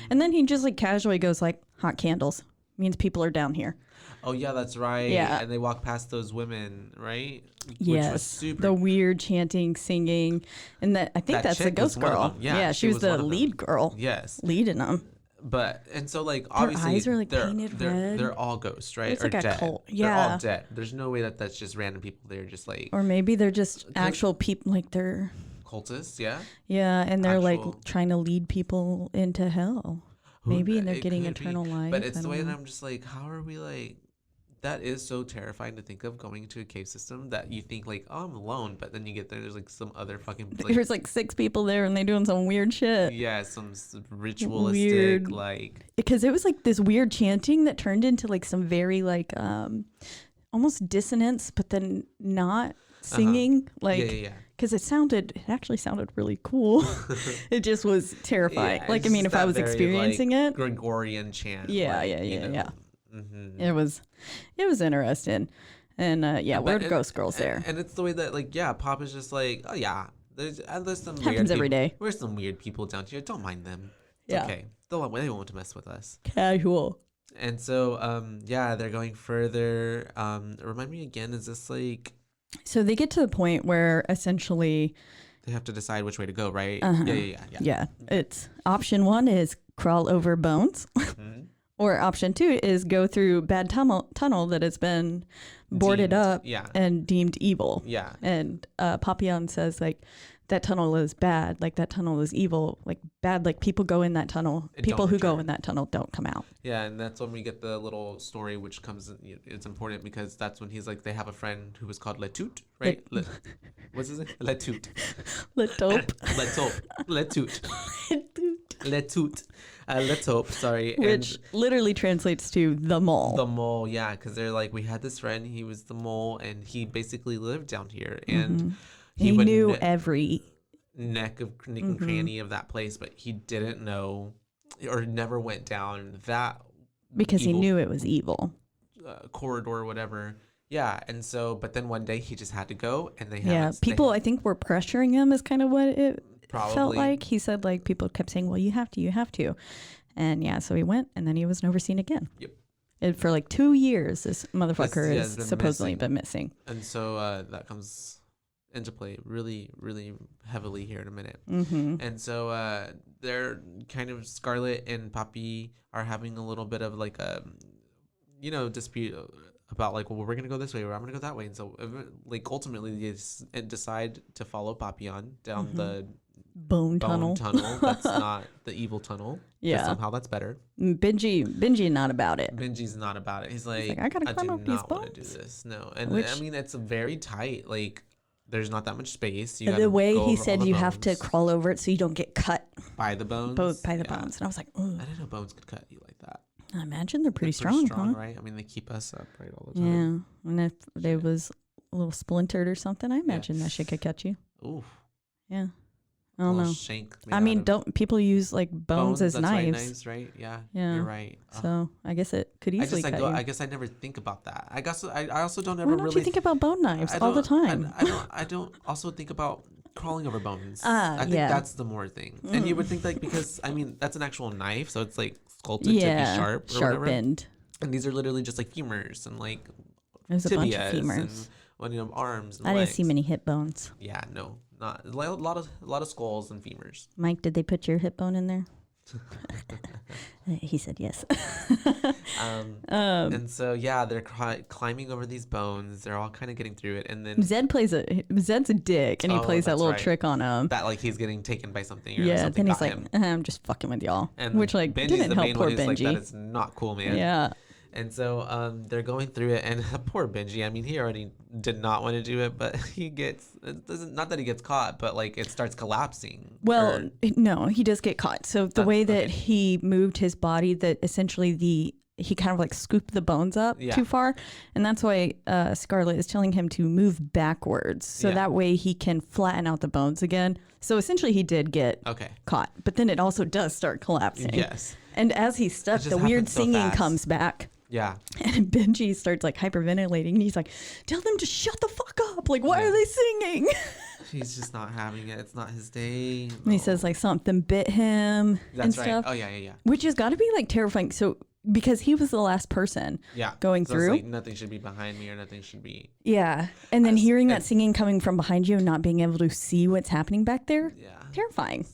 S3: And then he just like casually goes like, hot candles. Means people are down here.
S4: Oh, yeah, that's right.
S3: Yeah.
S4: And they walk past those women, right?
S3: Yes.
S4: Which was super.
S3: The weird chanting, singing. And I think that's the ghost girl.
S4: Yeah,
S3: she was the lead girl.
S4: Yes.
S3: Leading them.
S4: But, and so, like, obviously.
S3: Their eyes are, like, painted red.
S4: They're all ghosts, right?
S3: It's
S4: or
S3: like a
S4: dead.
S3: cult.
S4: They're
S3: Yeah.
S4: all dead. There's no way that that's just random people. They're just, like.
S3: Or maybe they're just actual people, like they're.
S4: Cultists, yeah?
S3: Yeah, and they're, like, trying to lead people into hell. Maybe, and they're getting eternal life.
S4: But it's the way that I'm just like, how are we, like. That is so terrifying to think of, going into a cave system that you think like, oh, I'm alone, but then you get there, there's like some other fucking. Like,
S3: there's like 6 people there, and they're doing some weird shit.
S4: Yeah, some ritualistic like.
S3: Because it was like this weird chanting that turned into like some very like almost dissonance, but then not singing like.
S4: Yeah.
S3: Because it actually sounded really cool. It just was terrifying.
S4: Yeah,
S3: like I mean, if I was experiencing it.
S4: Gregorian chant.
S3: Yeah.
S4: Mm-hmm.
S3: It was interesting, and weird ghost girls there.
S4: And it's the way that like Pop is just like, oh yeah, there's some
S3: happens
S4: weird
S3: every day.
S4: There's some weird people down here. Don't mind them. It's
S3: Yeah.
S4: okay. They won't mess with us.
S3: Casual.
S4: And so they're going further. Remind me again, is this like?
S3: So they get to the point where essentially
S4: they have to decide which way to go, right?
S3: Uh-huh. Yeah. It's option 1 is crawl over bones.
S4: Mm-hmm.
S3: Or option 2 is go through bad tunnel that has been boarded up and deemed evil.
S4: Yeah.
S3: And Papillon says like that tunnel is bad, like that tunnel is evil, like bad, like people go in that tunnel. People who go in that tunnel don't come out.
S4: Yeah, and that's when we get the little story which comes. It's important because that's when he's like, they have a friend who was called Letoot, right? What's his name? Letoot.
S3: Letoot.
S4: Letoot. Letoot. Letoot, sorry.
S3: Which literally translates to the mole.
S4: The mole, yeah, because they're like, we had this friend, he was the mole, and he basically lived down here, and
S3: he knew every
S4: nook and cranny of that place, but he didn't know or never went down that
S3: because he knew it was evil
S4: corridor or whatever. Yeah, and so, but then one day he just had to go, and
S3: people I think were pressuring him is kind of what it
S4: probably
S3: felt like. He said like people kept saying, well, you have to, and so he went, and then he was never seen again.
S4: Yep.
S3: And for like 2 years this motherfucker has supposedly been missing.
S4: And so that comes into play really, really heavily here in a minute.
S3: Mm-hmm.
S4: And so they're kind of, Scarlet and Poppy are having a little bit of like a dispute about like, well, we're gonna go this way or I'm gonna go that way. And so like ultimately they decide to follow Papillon down the
S3: bone tunnel.
S4: That's not the evil tunnel.
S3: Yeah,
S4: somehow that's better.
S3: Benji not about it.
S4: Benji's not about it. He's like
S3: I gotta climb up these bones.
S4: I do not want to do this. No. And I mean, it's very tight. Like there's not that much space.
S3: The way he said you have to crawl over it so you don't get cut
S4: by the bones.
S3: By the bones. And I was like, ooh.
S4: I didn't know bones could cut you like that.
S3: I imagine they're pretty strong, huh?
S4: Right? I mean, they keep us up right all the time.
S3: Yeah. And if they was a little splintered or something, I imagine that shit could cut you.
S4: Oof.
S3: Yeah. I don't know.
S4: Shank
S3: don't people use like bones as knives?
S4: Right, knives, right? Yeah. You're right.
S3: So I guess it could easily cut you.
S4: I guess I never think about that. I guess I also don't ever really.
S3: You think about bone knives all the time?
S4: I don't also think about crawling over bones. I think that's the more thing. And you would think like, because I mean that's an actual knife, so it's like sculpted to be sharp or
S3: sharpened.
S4: Whatever. And these are literally just like femurs and like
S3: there's
S4: tibias
S3: a bunch of femurs.
S4: And arms. And
S3: I
S4: legs.
S3: didn't see many hip bones.
S4: Yeah, no, not a lot of skulls and femurs.
S3: Mike, did they put your hip bone in there? He said yes.
S4: And so yeah, they're climbing over these bones. They're all kind of getting through it, and then
S3: Zed's a dick, and he plays that little trick on him.
S4: That like he's getting taken by something. Or
S3: yeah,
S4: something
S3: then he's like, I'm just fucking with y'all,
S4: and
S3: which like
S4: Benji's
S3: didn't
S4: the
S3: help
S4: main
S3: poor
S4: one who's
S3: Benji.
S4: Like, that is not cool, man.
S3: Yeah.
S4: And so they're going through it, and poor Benji. I mean, he already did not want to do it, but he gets not that he gets caught, but like it starts collapsing.
S3: Well, no, he does get caught. So the way that he moved his body, that essentially he kind of like scooped the bones up too far, and that's why Scarlet is telling him to move backwards, so that way he can flatten out the bones again. So essentially, he did get caught, but then it also does start collapsing.
S4: Yes.
S3: And as he's stuck, the weird singing comes back.
S4: Yeah.
S3: And Benji starts like hyperventilating, and he's like, tell them to shut the fuck up. Like, why are they singing?
S4: He's just not having it. It's not his day. No.
S3: And he says like something bit him and stuff.
S4: Oh, yeah.
S3: Which has got to be like terrifying. So, because he was the last person going through.
S4: It's like, nothing should be behind me or nothing should be.
S3: Yeah. And then hearing that singing coming from behind you and not being able to see what's happening back there. Yeah. Terrifying.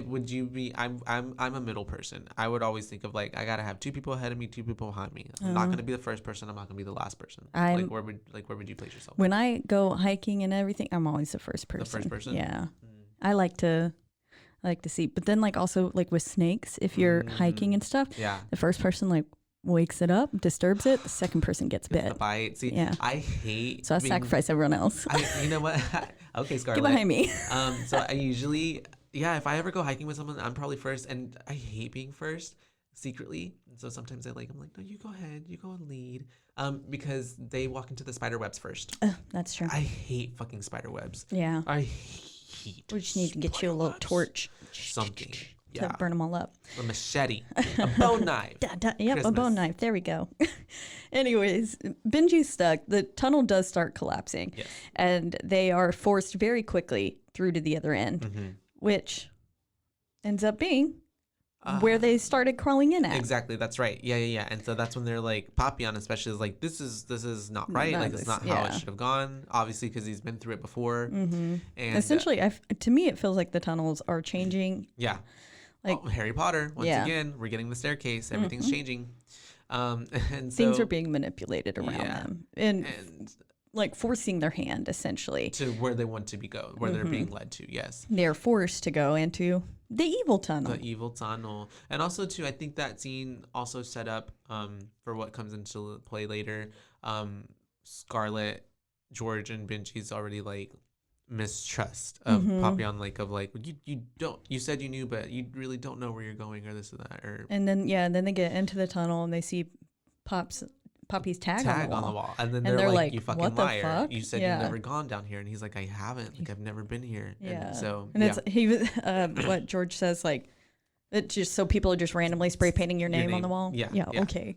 S4: Would you be? I'm a middle person. I would always think of like I gotta have 2 people ahead of me, 2 people behind me. I'm not gonna be the first person. I'm not gonna be the last person. Like where would you place yourself?
S3: When I go hiking and everything, I'm always the first person.
S4: The first person.
S3: Yeah. I like to see, but then like also like with snakes, if you're hiking and stuff, the first person like wakes it up, disturbs it, the second person gets bit.
S4: The bite. See, I hate.
S3: So I sacrifice everyone else.
S4: You know what? Okay, Scarlet.
S3: Get behind me.
S4: So I usually. Yeah, if I ever go hiking with someone, I'm probably first, and I hate being first secretly. And so sometimes I'm like, no, you go ahead, you go and lead, because they walk into the spider webs first.
S3: That's true.
S4: I hate fucking spider webs.
S3: Yeah.
S4: I hate.
S3: We just need to get you a little torch.
S4: Something.
S3: To burn them all up.
S4: A machete, a bone knife.
S3: Yep,
S4: Christmas.
S3: A bone knife. There we go. Anyways, Benji's stuck. The tunnel does start collapsing, and they are forced very quickly through to the other end. Which ends up being where they started crawling in at.
S4: Exactly, that's right. Yeah. And so that's when they're like, Papillon especially is like, this is not right. Like, it's not how it should have gone. Obviously, because he's been through it before. And
S3: essentially, to me, it feels like the tunnels are changing.
S4: Yeah. Like Harry Potter. Once again, we're getting the staircase. Everything's changing. And so,
S3: things are being manipulated around them. And like forcing their hand essentially
S4: to where they want to go, where they're being led to. Yes,
S3: they're forced to go into the evil tunnel.
S4: And also too, I think that scene also set up for what comes into play later. Scarlet, George, and Benji's already like mistrust of Papillon, you said you knew, but you really don't know where you're going or this or that. And
S3: then they get into the tunnel and they see Poppy's tag on the wall.
S4: And then they're like, you fucking liar. Fuck? You said you've never gone down here. And he's like, I haven't. Like, I've never been here.
S3: Yeah.
S4: And so,
S3: it's, he was, what George says, like, it just so people are just randomly spray painting your name on the wall.
S4: Yeah.
S3: Okay.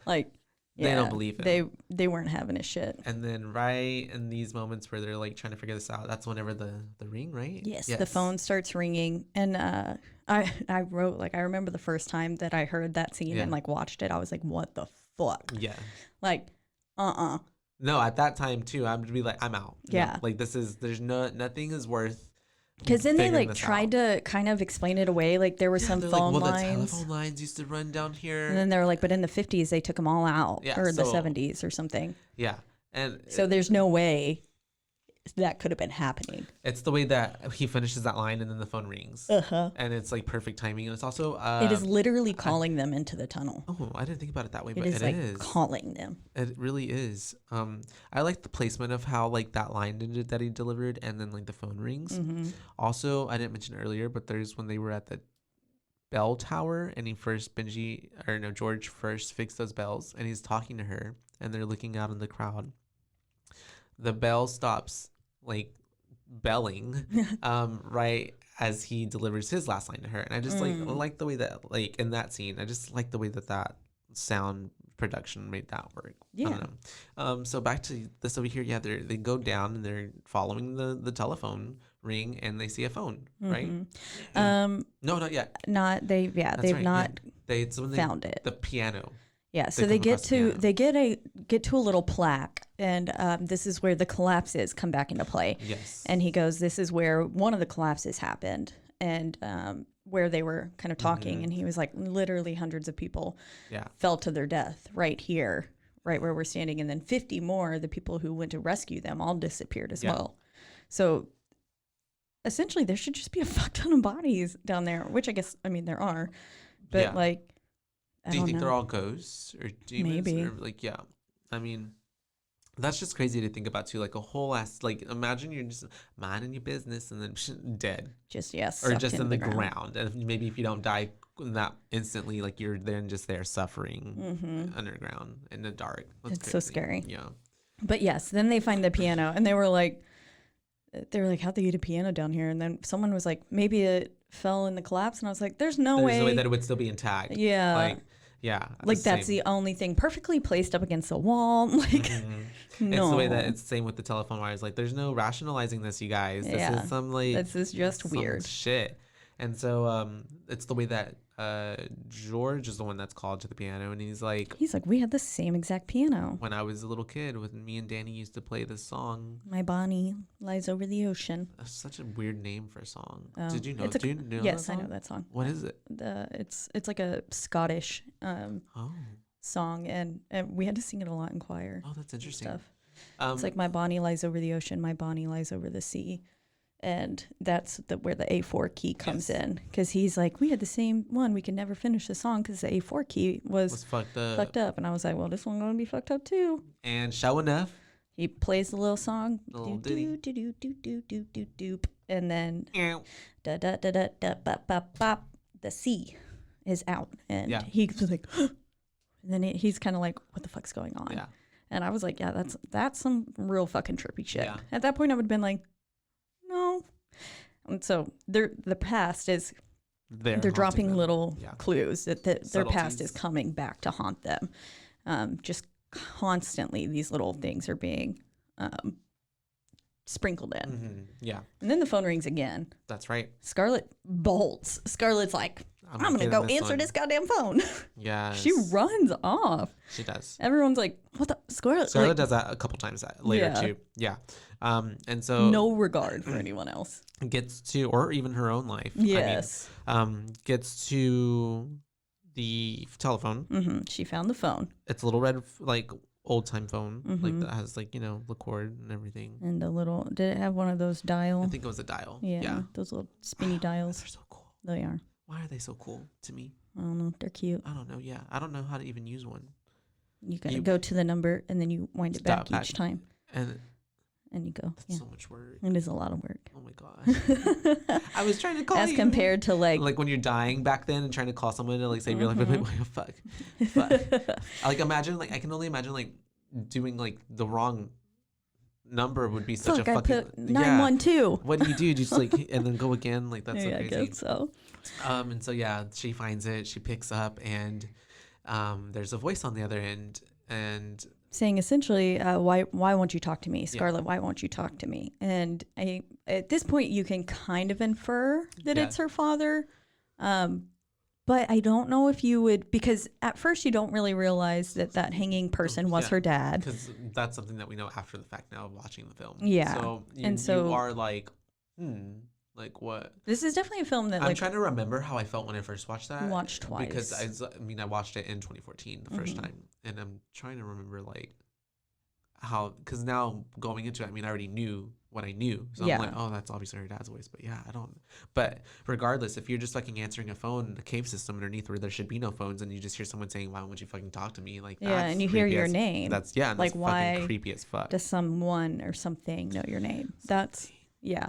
S3: Like,
S4: they don't believe it.
S3: They weren't having his shit.
S4: And then right in these moments where they're like trying to figure this out, that's whenever the ring, right?
S3: Yes. The phone starts ringing. And I wrote, like, I remember the first time that I heard that scene and like watched it, I was like, what the fuck?
S4: Yeah.
S3: Like,
S4: No, at that time too, I'm to be like, I'm out.
S3: Yeah.
S4: No, like nothing is worth.
S3: Because then they like tried to kind of explain it away. Like there were some phone lines.
S4: The telephone lines used to run down here.
S3: And then they were like, but in the 50s, they took them all out. Yeah, or the 70s or something.
S4: Yeah. And
S3: so there's no way that could have been happening.
S4: It's the way that he finishes that line and then the phone rings. And it's like perfect timing. And it's also...
S3: it is literally calling them into the tunnel.
S4: Oh, I didn't think about it that way, but
S3: it is calling them.
S4: It really is. I like the placement of how like that line ended that he delivered and then like the phone rings. Also, I didn't mention earlier, but there's when they were at the bell tower and George first fixed those bells and he's talking to her and they're looking out in the crowd. The bell stops like belling right as he delivers his last line to her, and I just like the way that like in that scene I just like the way that sound production made that work. I don't know. So back to this over here, they go down and they're following the telephone ring and they see a phone, right? No, not yet.
S3: They've not found it.
S4: The piano.
S3: Yeah, so they get to a little plaque, and this is where the collapses come back into play.
S4: Yes.
S3: And he goes, "This is where one of the collapses happened." and where they were kind of talking, and he was like, literally hundreds of people fell to their death right here, right where we're standing, and then 50 more, the people who went to rescue them, all disappeared as well. So essentially, there should just be a fuck ton of bodies down there, which I guess, I mean, there are, but like,
S4: do you think they're all ghosts or demons?
S3: Maybe.
S4: Or like, I mean, that's just crazy to think about too. Like a whole ass, like imagine you're just minding your business and then dead.
S3: Just, yes.
S4: Or just in the ground. And maybe if you don't die that instantly, like you're then just there suffering underground in the dark. That's
S3: crazy. So scary.
S4: Yeah.
S3: But yes, then they find the piano and they were like, how'd they get a piano down here? And then someone was like, maybe it fell in the collapse. And I was like, there's no way
S4: that it would still be intact.
S3: Yeah. Like that's
S4: same.
S3: the only thing perfectly placed up against the wall. Like, no.
S4: It's the way that it's the same with the telephone wires. Like, there's no rationalizing this, you guys. This is some like
S3: this is just weird
S4: shit. And so it's the way that George is the one that's called to the piano, and he's like,
S3: we had the same exact piano
S4: when I was a little kid. When me and Danny used to play this song,
S3: My Bonnie Lies Over the Ocean.
S4: That's such a weird name for a song.
S3: Oh.
S4: Did you know?
S3: Do you know yes,
S4: that song?
S3: I know that song.
S4: What is it?
S3: It's like a Scottish song, and we had to sing it a lot in choir.
S4: Oh, that's interesting.
S3: Stuff. It's like My Bonnie Lies Over the Ocean, My Bonnie Lies Over the Sea. And that's where the A4 key comes in, because he's like, we had the same one. We can never finish the song because the A4 key was
S4: fucked up.
S3: And I was like, well, this one's going to be fucked up too.
S4: And sure enough,
S3: he plays the little song,
S4: the little ditty,
S3: and then da da da da da bop bop bop. The C is out, and he's like, and then he's kind of like, what the fuck's going on?
S4: Yeah.
S3: And I was like, yeah, that's some real fucking trippy shit.
S4: Yeah.
S3: At that point, I would have been like, no. And so the past is they're dropping little clues that their past is coming back to haunt them. Just constantly these little things are being sprinkled in.
S4: Mm-hmm. Yeah.
S3: And then the phone rings again.
S4: That's right.
S3: Scarlett bolts. Scarlett's like, I'm going to go answer this goddamn phone.
S4: Yeah.
S3: She runs off.
S4: She does.
S3: Everyone's like, what the? Scarlett
S4: does that a couple times later too. Yeah. And so.
S3: No regard for anyone else.
S4: Gets to, or even her own life.
S3: Yes.
S4: I mean, gets to the telephone.
S3: Mm-hmm. She found the phone.
S4: It's a little red, like, old time phone, like that has like, the cord and everything.
S3: And did it have one of those dial?
S4: I think it was a dial.
S3: Yeah. Those little spinny dials.
S4: They're so cool.
S3: They are.
S4: Why are they so cool to me?
S3: I don't know. They're cute.
S4: I don't know. Yeah. I don't know how to even use one.
S3: You got to go to the number and then you wind it back each time. And you go.
S4: That's so much work.
S3: It is a lot of work.
S4: Oh my gosh. I was trying to call
S3: as compared to like
S4: when you're dying back then and trying to call someone to like save your life. Fuck. Like imagine, like I can only imagine like doing like the wrong number would be such a fucking.
S3: I put 912.
S4: What do you do? Just like and then go again? Like that's so crazy.
S3: I guess so.
S4: And so she finds it. She picks up and there's a voice on the other end and
S3: saying essentially, why won't you talk to me, Scarlett? Why won't you talk to me? And at this point, you can kind of infer that it's her father. But I don't know if you would, because at first you don't really realize that hanging person was her dad.
S4: Because that's something that we know after the fact now of watching the film.
S3: Yeah.
S4: So you are like, like what?
S3: This is definitely a film that
S4: I'm trying to remember how I felt when I first watched that.
S3: Watched twice.
S4: Because I watched it in 2014 the first time. And I'm trying to remember like how, because now going into it, I already knew what I knew. So I'm like, oh, that's obviously her dad's voice. But yeah, I don't. But regardless, if you're just fucking answering a phone in a cave system underneath where there should be no phones, and you just hear someone saying, "Why won't you fucking talk to me?" Like
S3: and you hear your name.
S4: That's
S3: like why
S4: creepy as fuck.
S3: Does someone or something know your name? That's it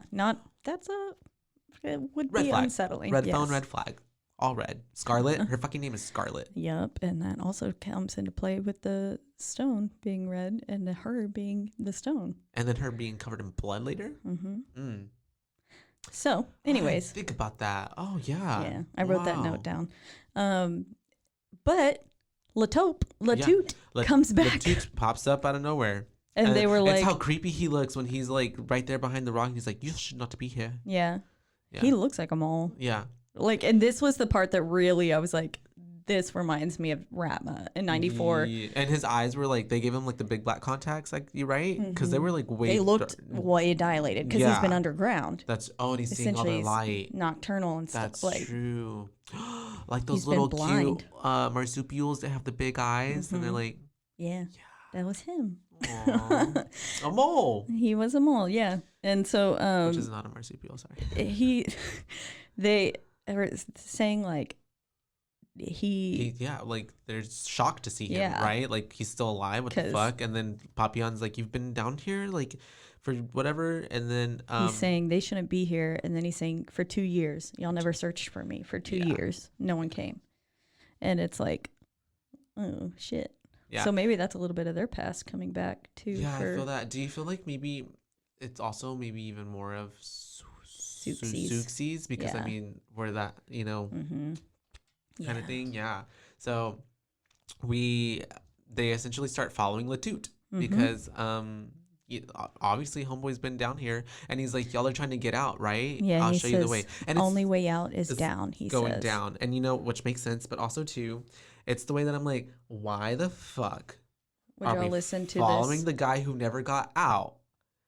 S3: would be unsettling.
S4: Red phone, red flag. All red. Scarlett. Her fucking name is Scarlett.
S3: Yep. And that also comes into play with the stone being red and her being the stone.
S4: And then her being covered in blood later?
S3: Mm-hmm. So, anyways.
S4: Think about that. Oh, yeah.
S3: Yeah. I wrote that note down. But Latoot comes back.
S4: Latoot pops up out of nowhere.
S3: And they were like.
S4: It's how creepy he looks when he's like right there behind the rock. And he's like, you should not be here.
S3: Yeah. He looks like a mole.
S4: Yeah.
S3: Like, and this was the part that really, I was like, this reminds me of Ratma in 94.
S4: Yeah. And his eyes were like, they gave him like the big black contacts, like, you right? Because they were like way.
S3: They looked way dilated because he's been underground.
S4: And he's seeing all the light.
S3: Nocturnal and stuff.
S4: That's true. Like those little cute marsupials that have the big eyes, and they're like.
S3: Yeah, that was him.
S4: A mole.
S3: He was a mole, yeah. And so
S4: which is not a marsupial, sorry.
S3: They were saying like
S4: like they're shocked to see him, right? Like he's still alive, what the fuck? And then Papillon's like, you've been down here like for whatever, and then
S3: he's saying they shouldn't be here, and then he's saying for 2 years y'all never searched for me. For 2 years no one came. And it's like, oh shit. Yeah. So maybe that's a little bit of their past coming back too.
S4: Yeah, I feel that. Do you feel like maybe it's also maybe even more of Zeuxis? Because I mean, we're that, kind of thing. Yeah. So they essentially start following Latute because obviously homeboy's been down here, and he's like, y'all are trying to get out, right?
S3: Yeah.
S4: I'll show you the way. And
S3: only way out is down. He
S4: going
S3: says.
S4: down, and which makes sense, but also too. It's the way that I'm like, why the fuck are we following the guy who never got out?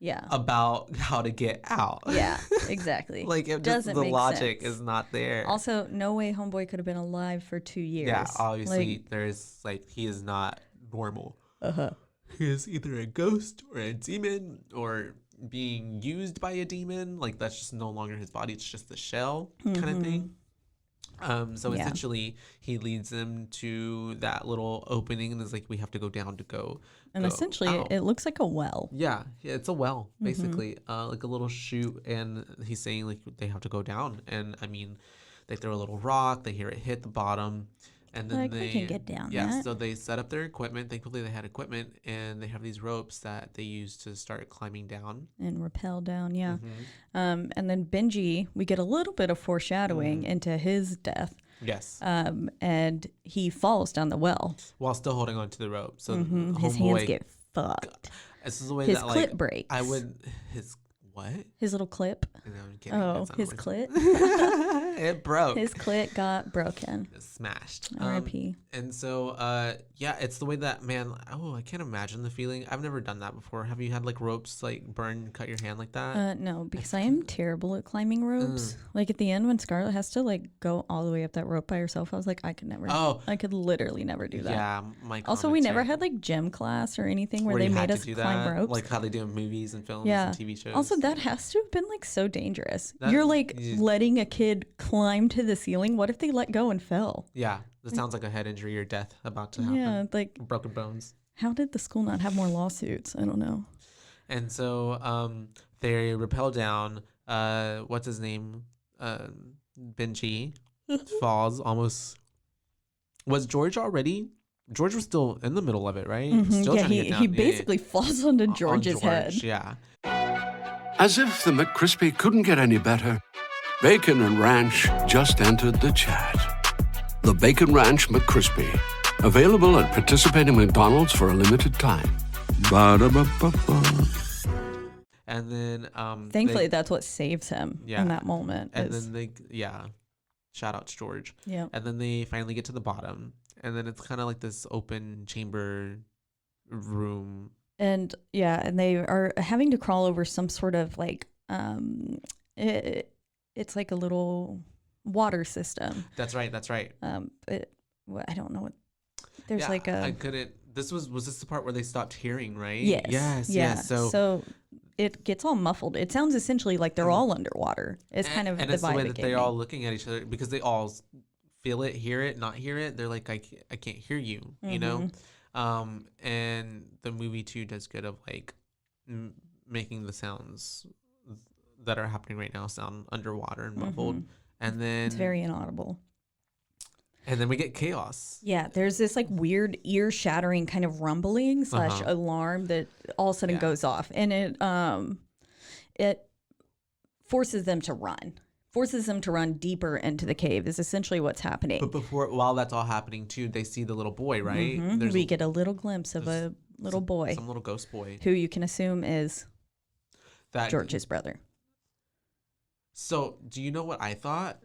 S3: Yeah.
S4: About how to get out.
S3: Yeah, exactly.
S4: Like it doesn't make logic sense. Is not there.
S3: Also, no way homeboy could have been alive for 2 years.
S4: Yeah, obviously he is not normal. He is either a ghost or a demon or being used by a demon. Like that's just no longer his body. It's just the shell kind of thing. So essentially he leads them to that little opening and is like, we have to go down to go.
S3: And essentially it looks like a well.
S4: Yeah, it's a well, basically, like a little chute. And he's saying like they have to go down. And I mean, they throw a little rock, they hear it hit the bottom. And then
S3: we can get down.
S4: Yeah, so they set up their equipment. Thankfully, they had equipment, and they have these ropes that they use to start climbing down
S3: and rappel down. Yeah, and then Benji, we get a little bit of foreshadowing into his death.
S4: Yes.
S3: And he falls down the well
S4: while still holding on to the rope. So
S3: his hands get fucked.
S4: This is the way
S3: his
S4: that
S3: clip breaks.
S4: What?
S3: His little clip.
S4: No, I'm kidding.
S3: Oh, his clit.
S4: It broke.
S3: His clit got broken.
S4: It smashed.
S3: R.I.P.
S4: And so, it's the way that, man, I can't imagine the feeling. I've never done that before. Have you had like ropes like cut your hand like that?
S3: No, because I am terrible at climbing ropes. Like at the end when Scarlett has to like go all the way up that rope by herself, I was like, I could never. I could literally never do that.
S4: Yeah,
S3: also, we never had like gym class or anything where they made us climb ropes.
S4: Like how they do in movies and films and TV shows.
S3: Also, that has to have been like so dangerous. You're like letting a kid climb to the ceiling. What if they let go and fell?
S4: Yeah, that sounds like a head injury or death about to happen.
S3: Yeah, like
S4: broken bones.
S3: How did the school not have more lawsuits? I don't know.
S4: And so they rappel down. What's his name? Benji falls almost. Was George already? George was still in the middle of it, right? Still trying to get down.
S3: He basically falls onto George's head.
S4: Yeah.
S5: As if the McCrispy couldn't get any better, Bacon and Ranch just entered the chat. The Bacon Ranch McCrispy, available at participating McDonald's for a limited time. Ba-da-ba-ba-ba.
S4: And then
S3: thankfully that's what saves him in that moment.
S4: And then shout out to George.
S3: Yeah.
S4: And then they finally get to the bottom, and then it's kind of like this open chamber room.
S3: And they are having to crawl over some sort of like it's like a little water system.
S4: That's right.
S3: I don't know what. There's like a.
S4: I couldn't. Was this the part where they stopped hearing, right?
S3: Yes.
S4: Yes.
S3: So it gets all muffled. It sounds essentially like they're all underwater. It's kind of the
S4: it's
S3: vibe
S4: the way that they're all looking at each other because they all feel it, hear it, not hear it. They're like, I can't hear you, you know. And the movie too does good of like making the sounds that are happening right now sound underwater and muffled, and then
S3: it's very inaudible.
S4: And then we get chaos.
S3: Yeah, there's this like weird ear-shattering kind of rumbling / alarm that all of a sudden goes off, and it forces them to run deeper into the cave. Is essentially what's happening.
S4: But while that's all happening too, they see the little boy, right?
S3: We get a little glimpse of a little boy,
S4: some little ghost boy,
S3: who you can assume is George's brother.
S4: So, do you know what I thought?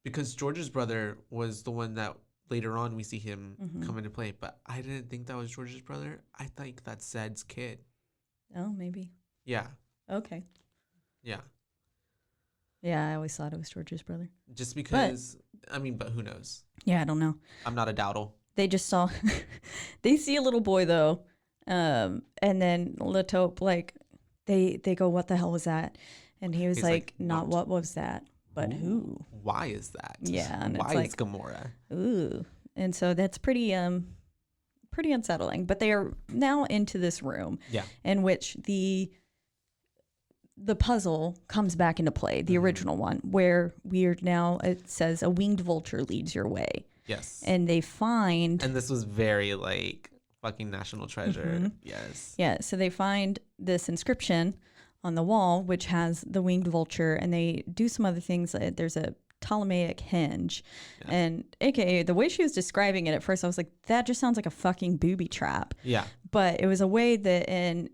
S4: Because George's brother was the one that later on we see him come into play. But I didn't think that was George's brother. I think that's Zed's kid.
S3: Oh, maybe.
S4: Yeah.
S3: Okay.
S4: Yeah.
S3: Yeah, I always thought it was George's brother.
S4: Just because, but who knows?
S3: Yeah, I don't know.
S4: I'm not a doubtle.
S3: They just saw, they see a little boy though. And then Lataupe, like, they go, what the hell was that? And he was
S4: He's
S3: like, not what was that, but who?
S4: Why is that?
S3: Yeah. And
S4: why
S3: it's like,
S4: is Gamora?
S3: Ooh. And so that's pretty unsettling. But they are now into this room.
S4: Yeah.
S3: In which the puzzle comes back into play, the original one, where it says a winged vulture leads your way.
S4: Yes.
S3: And they find...
S4: And this was very, like, fucking National Treasure. Yes.
S3: Yeah, so they find this inscription on the wall, which has the winged vulture, and they do some other things. There's a Ptolemaic hinge. Yeah. And AKA, the way she was describing it at first, I was like, that just sounds like a fucking booby trap.
S4: Yeah.
S3: But it was a way that in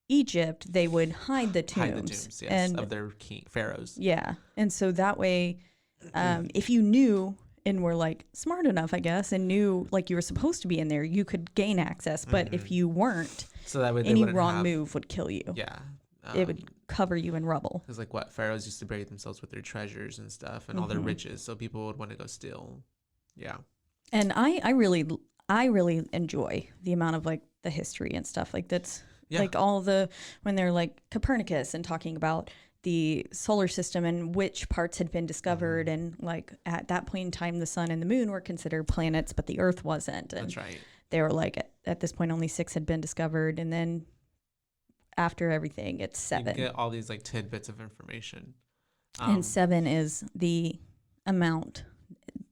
S3: Egypt, they would hide the tombs.
S4: Yes, of their pharaohs.
S3: Yeah. And so that way, if you knew and were like smart enough, I guess, and knew like you were supposed to be in there, you could gain access. But if you weren't,
S4: so that way
S3: any wrong move would kill you.
S4: Yeah.
S3: It would cover you in rubble.
S4: Because like what pharaohs used to bury themselves with their treasures and stuff and all their riches, so people would want to go steal. Yeah.
S3: And I really enjoy the amount of like the history and stuff like that's like all when they're like Copernicus and talking about the solar system and which parts had been discovered, and like at that point in time the sun and the moon were considered planets but the earth wasn't, and
S4: that's right.
S3: They were like at this point only 6 had been discovered, and then after everything it's 7.
S4: You get all these like tidbits of information,
S3: and 7 is the amount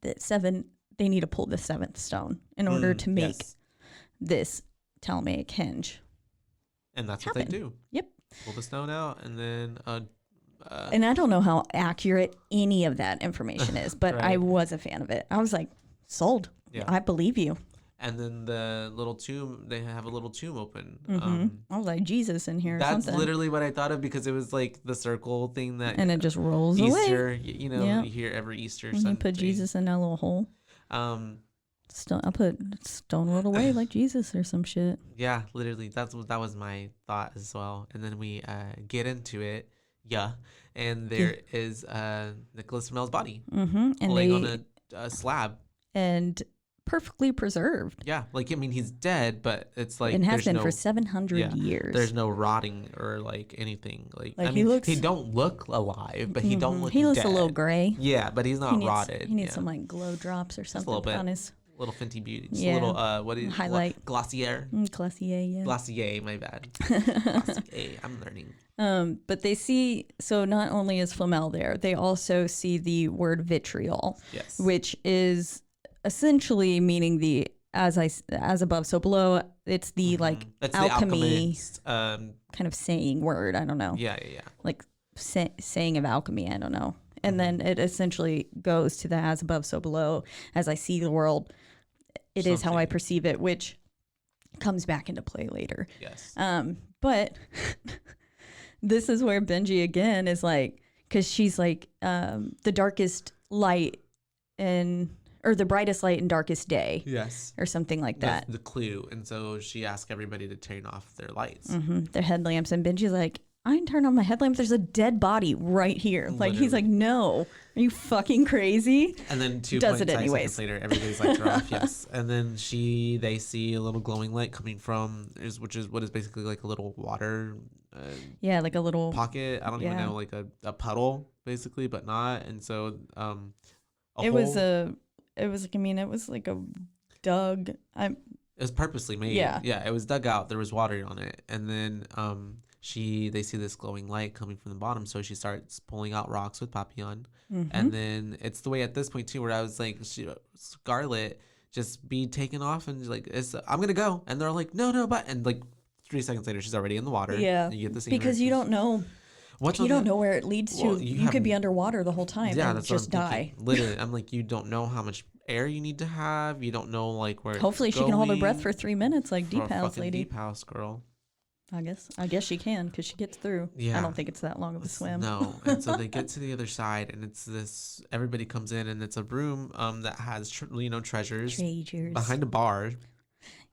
S3: that 7 they need to pull the 7th stone in order to make this Ptolemaic hinge.
S4: And that's what they do.
S3: Yep.
S4: Pull the stone out, and then
S3: and I don't know how accurate any of that information is, but
S4: right.
S3: I was a fan of it. I was like, sold. Yeah. I believe you.
S4: And then the little tomb, they have a little tomb open.
S3: I was like, Jesus in here.
S4: That's literally what I thought of, because it was like the circle thing that.
S3: And it just rolls
S4: Easter,
S3: away.
S4: You hear every Easter
S3: Sunday. You put Jesus in that little hole. I'll put stone rolled away like Jesus or some shit.
S4: Yeah, literally. That was my thought as well. And then we get into it. Yeah. And there is Nicholas Flamel's body
S3: and
S4: laying on a slab.
S3: And perfectly preserved.
S4: Yeah. Like, I mean, he's dead, but it's like.
S3: And has been for 700 years.
S4: There's no rotting or like anything. Like I
S3: mean,
S4: he don't look alive, but he don't look
S3: He looks
S4: dead.
S3: A little gray.
S4: Yeah, but he's not rotted.
S3: He needs some like glow drops or something on his.
S4: Little Fenty Beauty. Just a little, what is
S3: highlight?
S4: Glossier.
S3: Glossier, yeah.
S4: Glossier, my bad. Glossier, I'm learning.
S3: But they see, so not only is Flamel there, they also see the word vitriol, which is essentially meaning the as above, so below. It's the like
S4: that's
S3: alchemy
S4: the alchemist,
S3: kind of saying word. I don't know.
S4: Yeah.
S3: Like saying of alchemy. I don't know. And then it essentially goes to the as above, so below. As I see the world, it is how I perceive it, which comes back into play later.
S4: Yes.
S3: But this is where Benji again is like, because she's like the darkest light or the brightest light and darkest day.
S4: Yes.
S3: Or something like that.
S4: That's the clue. And so she asked everybody to turn off their lights.
S3: Their headlamps. And Benji's like, I didn't turn on my headlamp. There's a dead body right here. Literally. Like, he's like, no, are you fucking crazy?
S4: And then 2.5 seconds later, everybody's lights are off. Yes. And then they see a little glowing light coming from, which is what is basically like a little water.
S3: Like a little
S4: pocket. I don't even know, like a puddle basically, but not. And so, it
S3: was like a dug. It
S4: was purposely made. Yeah. It was dug out. There was water on it. And then, they see this glowing light coming from the bottom, so she starts pulling out rocks with Papillon. And then it's the way at this point too where I was like, Scarlet, just be taken off and like, I'm gonna go, and they're like, no, but, and like 3 seconds later she's already in the water.
S3: Yeah,
S4: and you get the scene
S3: because you don't know. You don't know where it leads to. You could be underwater the whole time and just die.
S4: Literally, I'm like, you don't know how much air you need to have. You don't know like where.
S3: Hopefully, she can hold her breath for 3 minutes, like Deep House lady.
S4: Deep House girl.
S3: I guess she can because she gets through.
S4: Yeah.
S3: I don't think it's that long of a swim.
S4: No. And so they get to the other side, and it's this. Everybody comes in, and it's a room that has treasures behind a bar.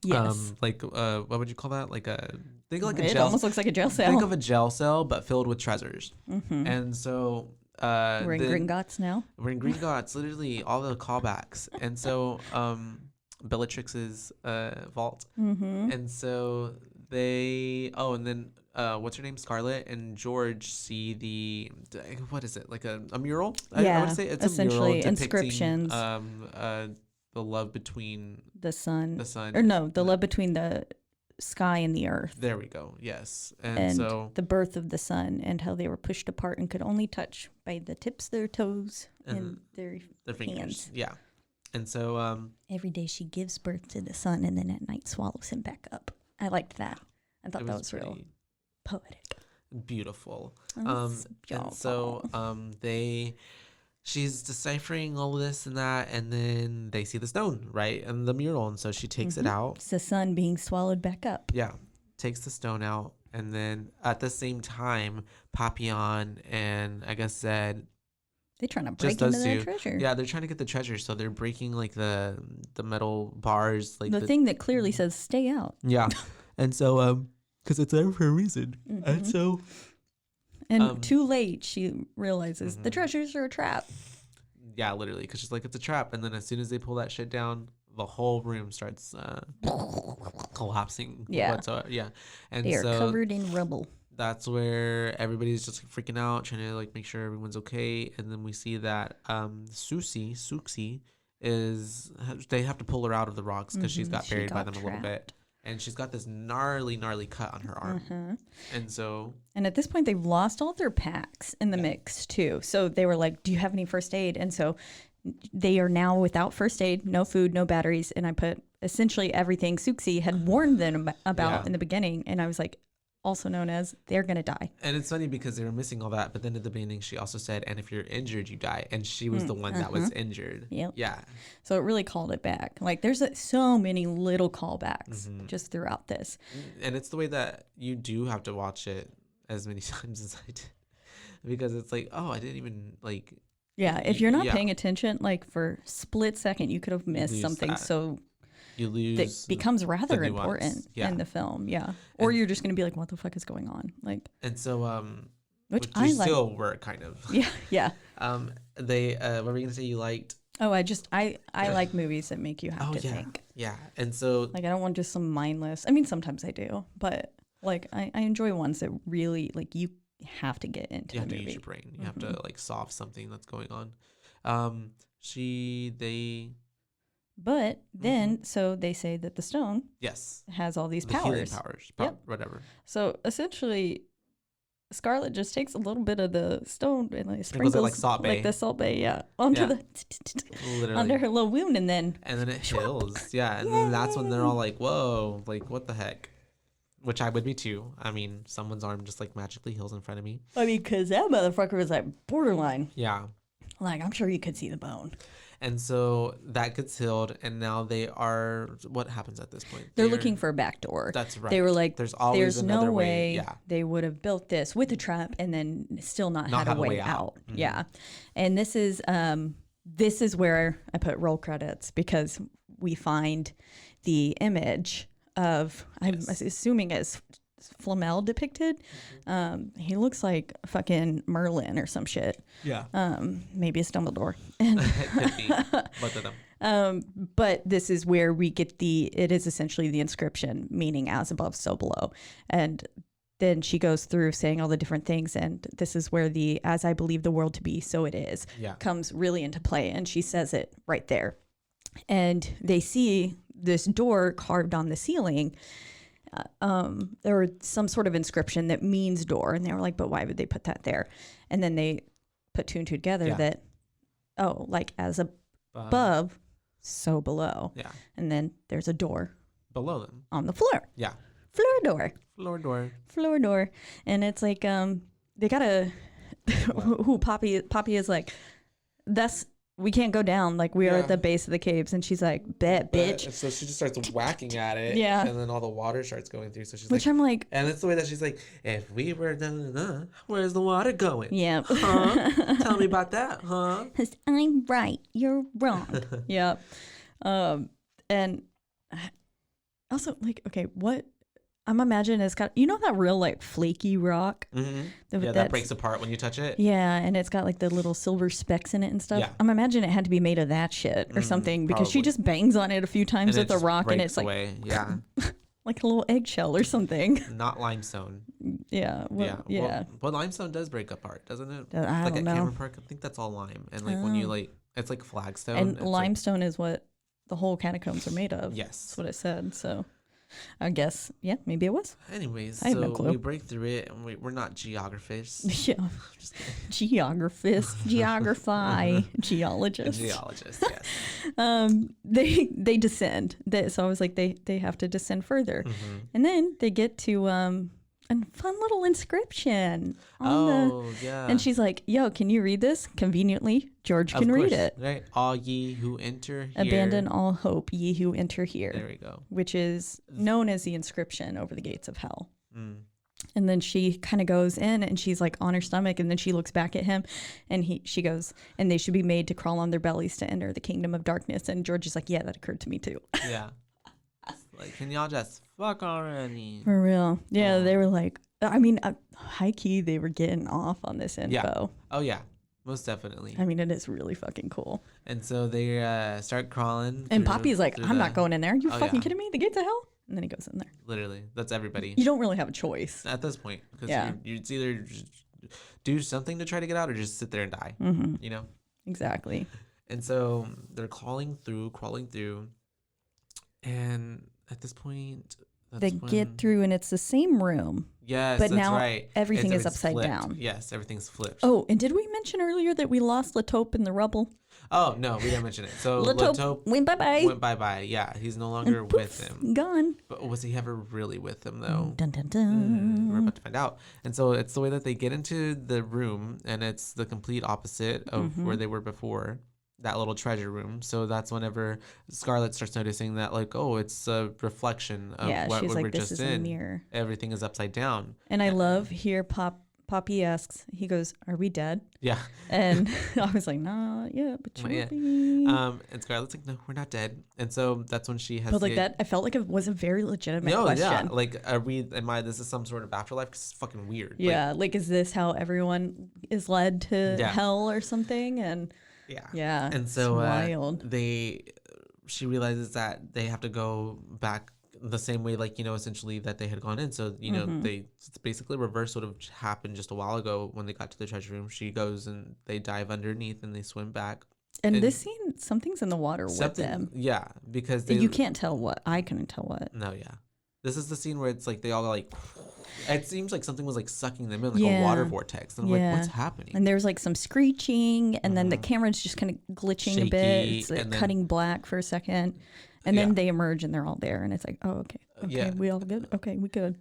S3: Yes.
S4: What would you call that? Like a
S3: It almost looks like a jail cell.
S4: Think of a jail cell, but filled with treasures.
S3: Mm-hmm.
S4: And so
S3: we're in Gringotts now.
S4: We're in Gringotts, literally all the callbacks. And so Bellatrix's vault.
S3: Mm-hmm.
S4: And so and then what's her name? Scarlet and George see what is it? Like a mural?
S3: Yeah,
S4: I would say it's
S3: essentially
S4: a mural
S3: inscriptions.
S4: The love between
S3: the sun.
S4: Or
S3: the love between the sky and the earth.
S4: There we go. Yes.
S3: And
S4: so
S3: the birth of the sun and how they were pushed apart and could only touch by the tips of their toes and their
S4: fingers.
S3: hands.
S4: Yeah. And so
S3: every day she gives birth to the sun and then at night swallows him back up. I liked that. I thought that was real poetic.
S4: Beautiful.
S3: And
S4: so she's deciphering all of this and that, and then they see the stone, right? And the mural, and so she takes it out.
S3: It's the sun being swallowed back up.
S4: Yeah. Takes the stone out, and then at the same time, Papillon and I guess Zed,
S3: they're trying to break into that treasure.
S4: Yeah, they're trying to get the treasure, so they're breaking like the metal bars, like
S3: the thing that clearly says "stay out."
S4: Yeah, and so because it's there for a reason, and so.
S3: And too late, she realizes the treasures are a trap.
S4: Yeah, literally, because she's like, it's a trap. And then as soon as they pull that shit down, the whole room starts collapsing.
S3: Yeah.
S4: Whatsoever. Yeah. And
S3: they are covered in rubble.
S4: That's where everybody's just freaking out, trying to like make sure everyone's okay. And then we see that Suxi they have to pull her out of the rocks because she's got buried by them a little bit. And she's got this gnarly cut on her arm. And
S3: at this point, they've lost all their packs in the mix, too. So they were like, do you have any first aid? And so they are now without first aid, no food, no batteries. And I put essentially everything Suxi had warned them about in the beginning. And I was like, also known as they're going to die.
S4: And it's funny because they were missing all that. But then at the beginning, she also said, and if you're injured, you die. And she was the one that was injured.
S3: Yep.
S4: Yeah.
S3: So it really called it back. Like there's so many little callbacks just throughout this.
S4: And it's the way that you do have to watch it as many times as I did. Because it's like, oh, I didn't even like.
S3: Yeah. If you're not paying attention, like for a split second, you could have missed something
S4: that.
S3: So
S4: you lose
S3: that becomes rather important in the film. Yeah. Or you're just going to be like, what the fuck is going on? Like,
S4: and so,
S3: which I like.
S4: Still were kind of.
S3: Yeah. Yeah.
S4: They, what were you going to say you liked?
S3: Oh, I like movies that make you have to think.
S4: Yeah. And so.
S3: Like, I don't want just some mindless. I mean, sometimes I do, but like, I enjoy ones that really, like, you have to get into
S4: you have
S3: the
S4: to
S3: movie.
S4: use your brain. You have to, like, solve something that's going on.
S3: But then, so they say that the stone has all these powers.
S4: Healing powers, whatever.
S3: So essentially, Scarlet just takes a little bit of the stone and like sprinkles it
S4: like Salt Bae.
S3: like the Salt Bae, onto under her little wound, and then
S4: it heals. Yeah, and then that's when they're all like, "Whoa, like what the heck?" Which I would be too. I mean, someone's arm just like magically heals in front of me.
S3: I mean, because that motherfucker was like borderline.
S4: Yeah.
S3: Like, I'm sure you could see the bone.
S4: And so that gets healed, and now they are. What happens at this point?
S3: They're looking for a back door.
S4: That's right.
S3: They were like,
S4: there's
S3: no way
S4: Yeah.
S3: they would have built this with a trap and then still not had a way out. Mm-hmm. Yeah. And this is where I put roll credits because we find the image of, I'm assuming it's Flamel depicted. He looks like fucking Merlin or some shit.
S4: Yeah.
S3: Maybe it's Dumbledore. And
S4: could be both of them.
S3: But this is where we get it is essentially the inscription, meaning as above, so below. And then she goes through saying all the different things. And this is where the, as I believe the world to be, so it is, comes really into play. And she says it right there. And they see this door carved on the ceiling. There was some sort of inscription that means door, and they were like, but why would they put that there? And then they put two and two together that, like as above, so below.
S4: Yeah.
S3: And then there's a door
S4: below them
S3: on the floor.
S4: Yeah.
S3: Floor door. And it's like, they gotta, who Poppy is like, that's we can't go down. Like, we are at the base of the caves. And she's like, bet, bitch.
S4: And so she just starts whacking at it.
S3: Yeah.
S4: And then all the water starts going through. So she's
S3: Which I'm like.
S4: And it's the way that she's like, if we were, where's the water going?
S3: Yeah.
S4: Huh? Tell me about that, huh?
S3: Because I'm right. You're wrong. Yep. And also, like, okay, what? I'm imagining it's got, that real like flaky rock?
S4: Mm-hmm. That breaks apart when you touch it.
S3: Yeah, and it's got like the little silver specks in it and stuff.
S4: Yeah.
S3: I'm imagining it had to be made of that shit or something because she just bangs on it a few times with the rock and it's like
S4: away. Yeah.
S3: like a little eggshell or something.
S4: Not limestone.
S3: Yeah. Well, yeah.
S4: Well, limestone does break apart, doesn't it?
S3: I
S4: like
S3: don't
S4: at
S3: know.
S4: Cameron Park, I think that's all lime. And like when you like, it's like flagstone.
S3: And limestone is what the whole catacombs are made of.
S4: Yes.
S3: That's what it said. So I guess, yeah, maybe it was.
S4: Anyways,
S3: I have
S4: so
S3: no clue.
S4: we break through it, and we're not geographers.
S3: Yeah. Geographers, geologists.
S4: Geologists, yes.
S3: They descend. So I was like, they have to descend further.
S4: Mm-hmm.
S3: And then they get to a fun little inscription.
S4: Yeah.
S3: And she's like, yo, can you read this? Conveniently, George can read it.
S4: Right. All ye who enter here.
S3: Abandon all hope, ye who enter here.
S4: There we go.
S3: Which is known as the inscription over the gates of hell.
S4: Mm.
S3: And then she kind of goes in and she's like on her stomach, and then she looks back at him and she goes, and they should be made to crawl on their bellies to enter the kingdom of darkness. And George is like, yeah, that occurred to me too.
S4: Yeah. Like, can y'all just fuck already?
S3: For real. Yeah, they were like, I mean, high key, they were getting off on this info.
S4: Yeah. Oh, yeah. Most definitely.
S3: I mean, it is really fucking cool.
S4: And so they start crawling.
S3: And Poppy's like, I'm not going in there. You fucking
S4: yeah.
S3: kidding me? The gates of hell? And then he goes in there.
S4: Literally. That's everybody.
S3: You don't really have a choice.
S4: At this point. Because
S3: Yeah.
S4: it's either just do something to try to get out or just sit there and die.
S3: Mm-hmm.
S4: You know?
S3: Exactly.
S4: And so they're crawling through. And at this point,
S3: They get through, and it's the same room.
S4: Yes,
S3: but
S4: that's
S3: now
S4: right.
S3: everything is
S4: Everything's
S3: upside
S4: flipped.
S3: down.
S4: Yes, everything's flipped.
S3: Oh, and did we mention earlier that we lost Latope in the rubble?
S4: Oh, no, we didn't mention it. So
S3: Latope went bye-bye.
S4: Went bye-bye. Yeah, he's no longer with him.
S3: Gone.
S4: But was he ever really with him, though?
S3: Dun, dun, dun.
S4: We're about to find out. And so it's the way that they get into the room, and it's the complete opposite of where they were before. That little treasure room. So that's whenever Scarlett starts noticing that, like, oh, it's a reflection of what
S3: she's
S4: we
S3: like,
S4: were
S3: this
S4: just
S3: is
S4: in.
S3: a mirror.
S4: Everything is upside down.
S3: And I love here Poppy asks, he goes, are we dead?
S4: Yeah.
S3: And I was like, nah, yeah, but you will be.
S4: And Scarlett's like, no, we're not dead. And so that's when she has
S3: But like that, I felt like it was a very legitimate question.
S4: Yeah. Like, this is some sort of afterlife? Because it's fucking weird.
S3: Yeah. Like, is this how everyone is led to hell or something? And yeah.
S4: And so
S3: wild.
S4: she realizes that they have to go back the same way, like, essentially that they had gone in. So, it's basically reverse what happened just a while ago when they got to the treasure room. She goes and they dive underneath and they swim back.
S3: And this scene, something's in the water with them.
S4: Yeah, because
S3: you can't tell what. I couldn't tell what.
S4: No, yeah. This is the scene where it's like they all like. It seems like something was like sucking them in, like a water vortex. And I'm like, what's happening?
S3: And there's like some screeching, and then the camera's just kind of glitching
S4: shaky,
S3: a bit. It's like cutting black for a second. And then they emerge and they're all there. And it's like, oh, okay. Okay, we all good? Okay, we good.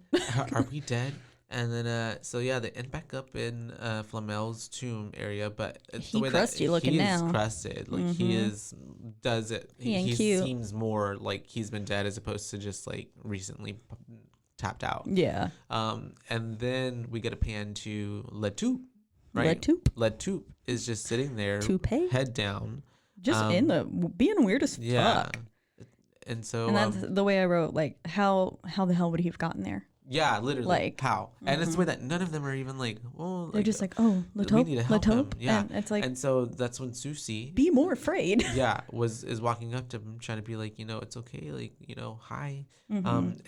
S4: Are we dead? And then, they end back up in Flamel's tomb area, but it's the way that he is crusted. Like, he seems more like he's been dead as opposed to just, like, recently tapped out.
S3: Yeah.
S4: And then we get a pan to Latoop, right? Latoop is just sitting there, head down.
S3: Just being weird as fuck.
S4: And so...
S3: And that's the way I wrote, like, how the hell would he have gotten there?
S4: Yeah, literally.
S3: Like,
S4: how? And it's the way that none of them are even like, well...
S3: They're just like, oh, Latope,
S4: we need to help him. Yeah.
S3: And it's like...
S4: And so that's when Susie...
S3: Be more afraid.
S4: Yeah, is walking up to him, trying to be like, it's okay. Like, hi. And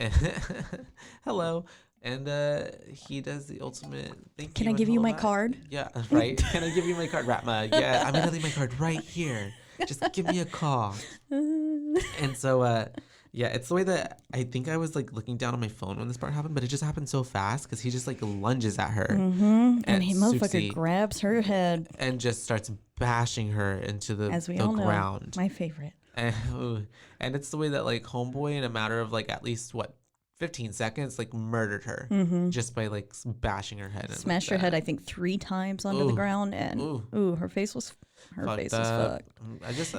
S4: hello. And he does the ultimate thank you.
S3: Can I give you my card?
S4: Yeah, right. Can I give you my card, Ratma? Yeah, I'm going to leave my card right here. Just give me a call. And so... yeah, it's the way that I think I was like looking down on my phone when this part happened, but it just happened so fast because he just like lunges at her.
S3: And he motherfucker grabs her head
S4: and just starts bashing her into the ground.
S3: My favorite.
S4: And it's the way that like Homeboy, in a matter of like at least 15 seconds, like murdered her just by like bashing her head.
S3: Smashed her head, I think 3 times onto the ground, and her face was fucked.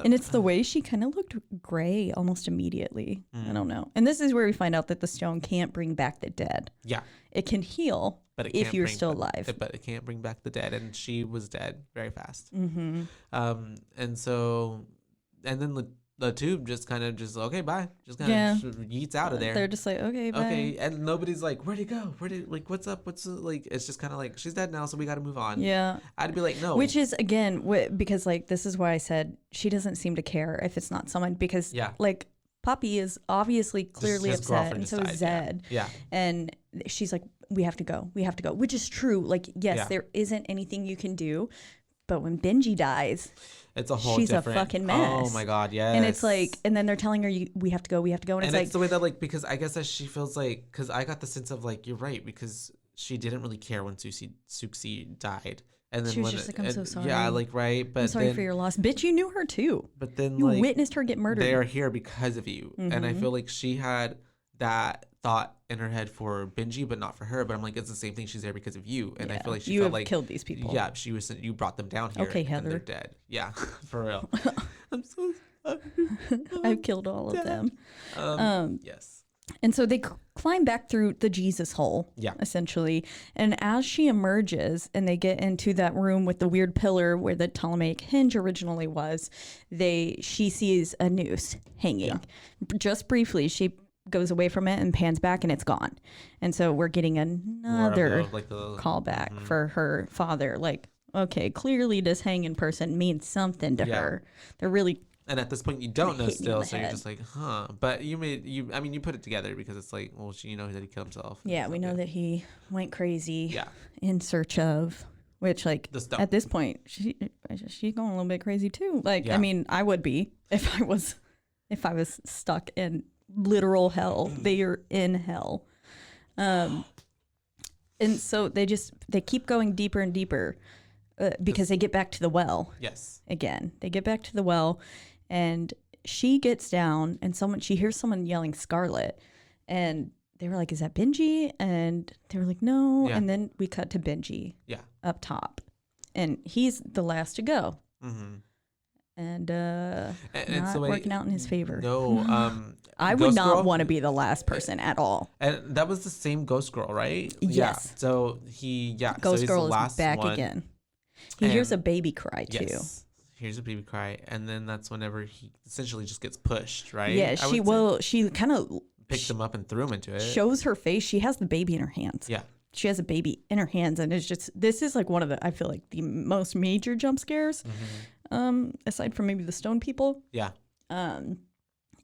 S3: And it's the way she kind of looked gray almost immediately. I don't know. And this is where we find out that the stone can't bring back the dead.
S4: Yeah,
S3: it can heal, but if you're still alive.
S4: But it can't bring back the dead, and she was dead very fast.
S3: Mm-hmm.
S4: And then the tube just kind of okay, bye. Just kind of yeets out of there.
S3: They're just like, okay, bye.
S4: Okay, and nobody's like, where'd he go? What's up? Like, it's just kind of like, she's dead now, so we got to move on.
S3: Yeah.
S4: I'd be like, no.
S3: Which is, again, because like, this is why I said she doesn't seem to care if it's not someone, because like, Poppy is obviously clearly upset, and so is Zed.
S4: Yeah.
S3: And she's like, we have to go, which is true. Like, yes, there isn't anything you can do, but when Benji dies,
S4: it's a whole
S3: she's
S4: different...
S3: a fucking mess.
S4: Oh my God, yes.
S3: And it's like, and then they're telling her, we have to go. And it's like,
S4: the way that, like, because I guess that she feels like, because I got the sense of like, you're right, because she didn't really care when Suxi died. And then
S3: she was just like, I'm so sorry.
S4: Yeah, like, right. But
S3: I'm sorry for your loss. Bitch, you knew her too.
S4: But then
S3: you
S4: like,
S3: witnessed her get murdered.
S4: They are here because of you. And I feel like she had that thought in her head for Benji, but not for her. But I'm like, it's the same thing. She's there because of you. And I feel like she felt like
S3: killed these people.
S4: Yeah, you brought them down here.
S3: Okay, Heather.
S4: And they're dead. Yeah, for real. I'm so sorry.
S3: I've killed all of them.
S4: Yes.
S3: And so they climb back through the Jesus hole, essentially. And as she emerges and they get into that room with the weird pillar where the Ptolemaic hinge originally was, she sees a noose hanging. Yeah. Just briefly, she goes away from it and pans back and it's gone. And so we're getting another callback for her father. Like, okay, clearly this hanging person means something to her. They're really...
S4: And at this point, you don't know still, so you're just like, huh. But you put it together because it's like, well, you know that he killed himself.
S3: Yeah, we know that he went crazy in search of, which, like, at this point, she's going a little bit crazy too. Like, I mean, I would be if I was stuck in literal hell. They are in hell. And so they keep going deeper and deeper because they get back to the well.
S4: Yes.
S3: Again, they get back to the well. And she gets down and she hears someone yelling Scarlet, and they were like, is that Benji? And they were like, no. Yeah. And then we cut to Benji up top, and he's the last to go. Mm-hmm. And not working out in his favor.
S4: No,
S3: I would not want to be the last person at all.
S4: And that was the same Ghost Girl, right?
S3: Yes.
S4: Yeah. So
S3: Ghost Girl is back again. He hears a baby cry too.
S4: Yes. Here's a baby cry, and then that's whenever he essentially just gets pushed, right?
S3: Yeah, she kind of
S4: picked him up and threw him into it.
S3: Shows her face. She has the baby in her hands. Yeah. She has a baby in her hands, and this is like one of the, I feel like, the most major jump scares, aside from maybe the stone people.
S4: Yeah.
S3: And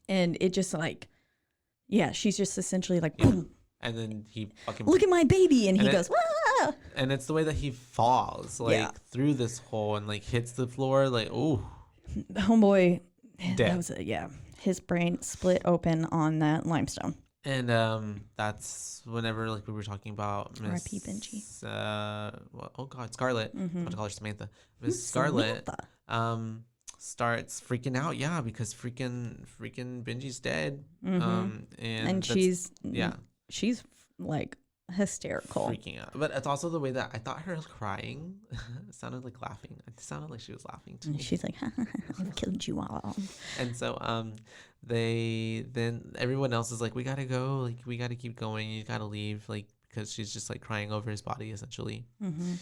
S3: it just like, she's just essentially like, boom.
S4: And then he fucking...
S3: Look at my baby, and he goes, ah!
S4: And it's the way that he falls, like, through this hole and, like, hits the floor, like, ooh.
S3: The homeboy,
S4: dead.
S3: That was his brain split open on that limestone.
S4: And that's whenever, like, we were talking about Miss...
S3: R.I.P. Benji.
S4: Scarlet. I'm going to call her Samantha. Miss Scarlet starts freaking out, because freaking Benji's dead.
S3: And she's... Yeah. She's like hysterical,
S4: freaking out. But it's also the way that I thought her crying sounded like laughing. It sounded like she was laughing too.
S3: She's like, I've killed you all.
S4: And so then everyone else is like, we gotta go, like we gotta keep going, you gotta leave, like, because she's just like crying over his body essentially. And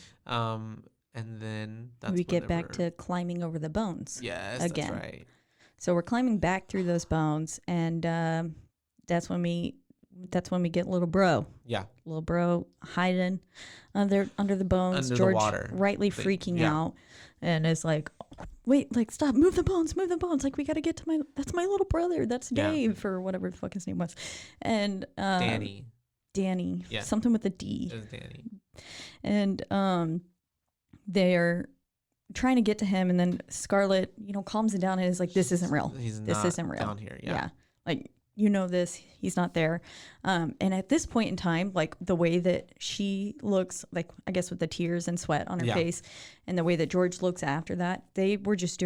S4: then
S3: we get back to climbing over the bones.
S4: Yes,
S3: again.
S4: That's right.
S3: So we're climbing back through those bones, and that's when we get little bro. Yeah. Little bro hiding under the bones.
S4: Under
S3: George
S4: the water.
S3: Rightly freaking out, and is like, wait, like, stop, move the bones. Like, we got to get to that's my little brother. That's Dave, or whatever the fuck his name was. And Danny. Yeah. Something with a D.
S4: It was Danny.
S3: And they're trying to get to him, and then Scarlet, calms him down and is like, this isn't real. This isn't real.
S4: Down here. Yeah.
S3: Like, this, he's not there. And at this point in time, like, the way that she looks, like, I guess with the tears and sweat on her face, and the way that George looks after that, they were just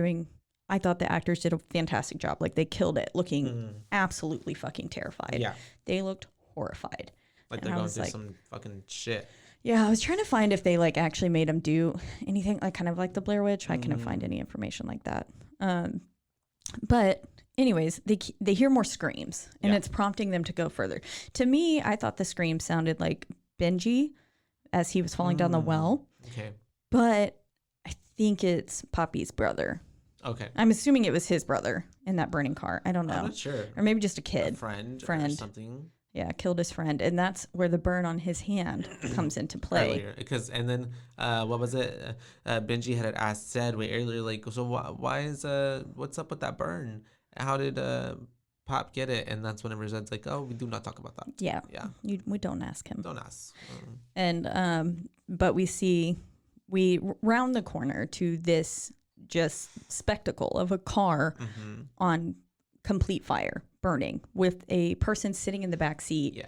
S3: I thought the actors did a fantastic job. Like, they killed it, looking absolutely fucking terrified. Yeah. They looked horrified.
S4: Like
S3: And
S4: they're
S3: I
S4: going
S3: was
S4: through
S3: like,
S4: some fucking shit.
S3: yeah, I was trying to find if they like actually made him do anything like kind of like the Blair Witch. I couldn't find any information like that. But anyways, they hear more screams, and it's prompting them to go further. To me, I thought the scream sounded like Benji as he was falling down the well.
S4: Okay.
S3: But I think it's Poppy's brother.
S4: Okay.
S3: I'm assuming it was his brother in that burning car. I don't know.
S4: I'm not sure.
S3: Or maybe just a kid.
S4: A friend or something.
S3: Yeah, killed his friend, and that's where the burn on his hand comes into play.
S4: Earlier, because and then what was it? Benji had said way earlier, like, so why is what's up with that burn? How did Pop get it? And that's whenever Zed's like, oh, we do not talk about that.
S3: Yeah,
S4: yeah,
S3: we don't ask him.
S4: Don't ask.
S3: And but we round the corner to this just spectacle of a car on complete fire, burning, with a person sitting in the back seat,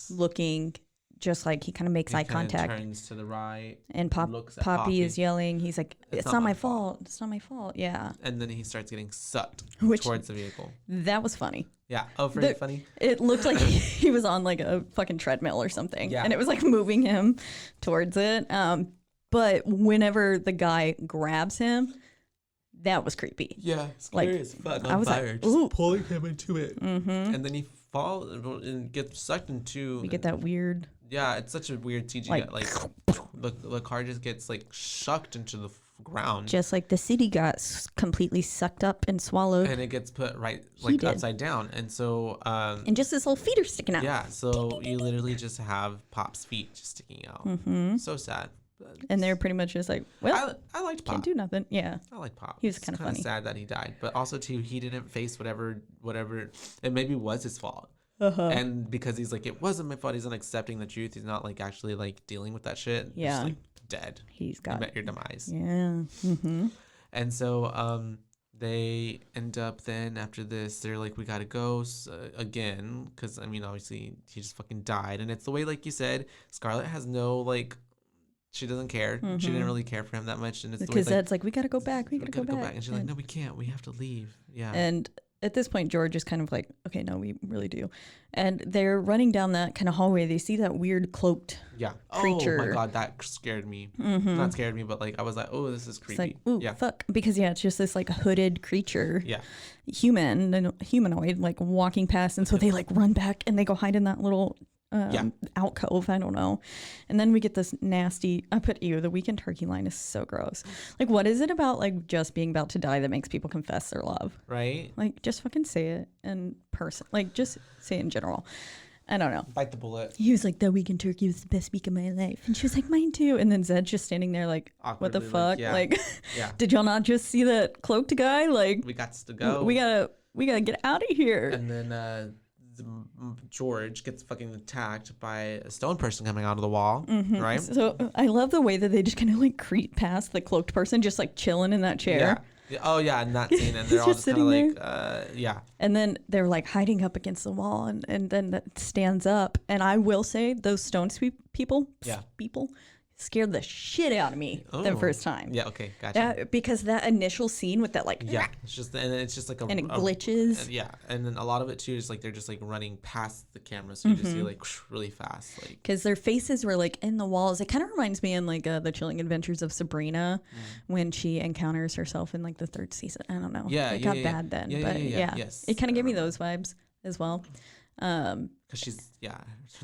S3: looking just like he kind of makes eye contact,
S4: turns to the right,
S3: and Poppy is yelling. He's like, "It's not my fault. It's not my fault." Yeah.
S4: And then he starts getting sucked towards the vehicle.
S3: That was funny.
S4: Yeah. Oh, very funny.
S3: It looked like he was on like a fucking treadmill or something, and it was like moving him towards it. But whenever the guy grabs him, that was creepy.
S4: Yeah, scary as fuck.
S3: I was
S4: fire,
S3: like,
S4: just pulling him into it, and then he falls and gets sucked into.
S3: You get that weird.
S4: Yeah, it's such a weird CG. Like the car just gets like shucked into the ground,
S3: just like the city got completely sucked up and swallowed,
S4: and it gets put like upside down, and so
S3: and just his little feet are sticking out.
S4: Yeah, so you literally just have Pop's feet just sticking out. So sad.
S3: And they're pretty much just like, well,
S4: I liked Pop.
S3: Can't do nothing. Yeah,
S4: I like Pop.
S3: He was kind of funny.
S4: Sad that he died, but also too, he didn't face whatever it maybe was his fault. And because he's like, it wasn't my fault. He's not accepting the truth. He's not like actually like dealing with that shit.
S3: Yeah,
S4: just, like, dead.
S3: He's got
S4: met your demise.
S3: Yeah.
S4: And so they end up then after this, they're like, we gotta go again, because I mean, obviously he just fucking died, and it's the way, like you said, Scarlett has no like. She doesn't care. She didn't really care for him that much, and it's
S3: because Zed's like, we gotta go back. We gotta go back.
S4: And she's like, no, we can't. We have to leave. Yeah.
S3: And at this point, George is kind of like, okay, no, we really do. And they're running down that kind of hallway. They see that weird cloaked creature.
S4: Oh my god, that scared me. Not scared me, but like I was like, oh, this is creepy.
S3: It's like, ooh, fuck, because it's just this like hooded creature.
S4: Yeah.
S3: Humanoid, like walking past, and so they like run back and they go hide in that little. Alcove, I don't know. And then we get this nasty, the weekend turkey line is so gross. Like, what is it about like just being about to die that makes people confess their love?
S4: Right?
S3: Like, just fucking say it in person. Like, just say it in general. I don't know.
S4: Bite the bullet.
S3: He was like, the weekend turkey was the best week of my life. And she was like, mine too. And then Zed's just standing there like, awkwardly, what the fuck? Like, did y'all not just see that cloaked guy? Like,
S4: we got to go.
S3: We gotta get out of here.
S4: And then George gets fucking attacked by a stone person coming out of the wall, right?
S3: So I love the way that they just kind of like creep past the cloaked person, just like chilling in that chair.
S4: Yeah. Oh yeah, in that scene, and they're all just kind of like,
S3: And then they're like hiding up against the wall, and then that stands up. And I will say, those stone people scared the shit out of me the first time.
S4: Yeah, okay, gotcha.
S3: Because that initial scene with that like
S4: it's just like
S3: and it glitches.
S4: And then a lot of it too is like they're just like running past the camera, so you just see like really fast, like
S3: because their faces were like in the walls. It kind of reminds me in like the Chilling Adventures of Sabrina when she encounters herself in like the third season. I don't know. It got bad then, but
S4: yes,
S3: it kind of gave me those vibes as well.
S4: Because she's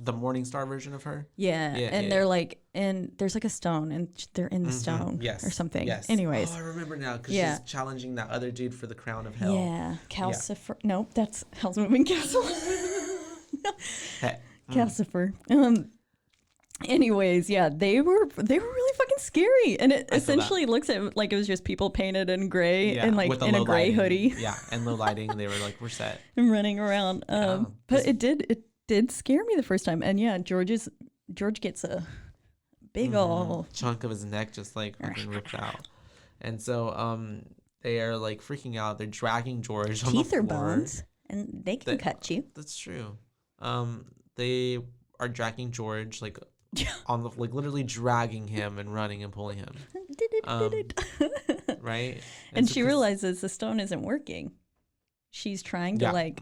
S4: the Morningstar version of her.
S3: And they're like, and there's like a stone, and they're in the stone, or something. Anyways,
S4: I remember now because she's challenging that other dude for the crown of hell.
S3: Calcifer. Nope, that's Hell's Moving Castle. Calcifer. Anyways, they were really fucking scary, and it essentially looks at like it was just people painted in gray and like in a gray hoodie.
S4: And low lighting. They were like, we're set
S3: and running around. But it did scare me the first time, and George gets a big old
S4: chunk of his neck just like fucking ripped out, and so they are like freaking out. They're dragging George.
S3: Teeth are bones, and they can cut you.
S4: That's true. They are dragging George like. On the like literally dragging him and running and pulling him, right?
S3: And she realizes the stone isn't working. She's trying to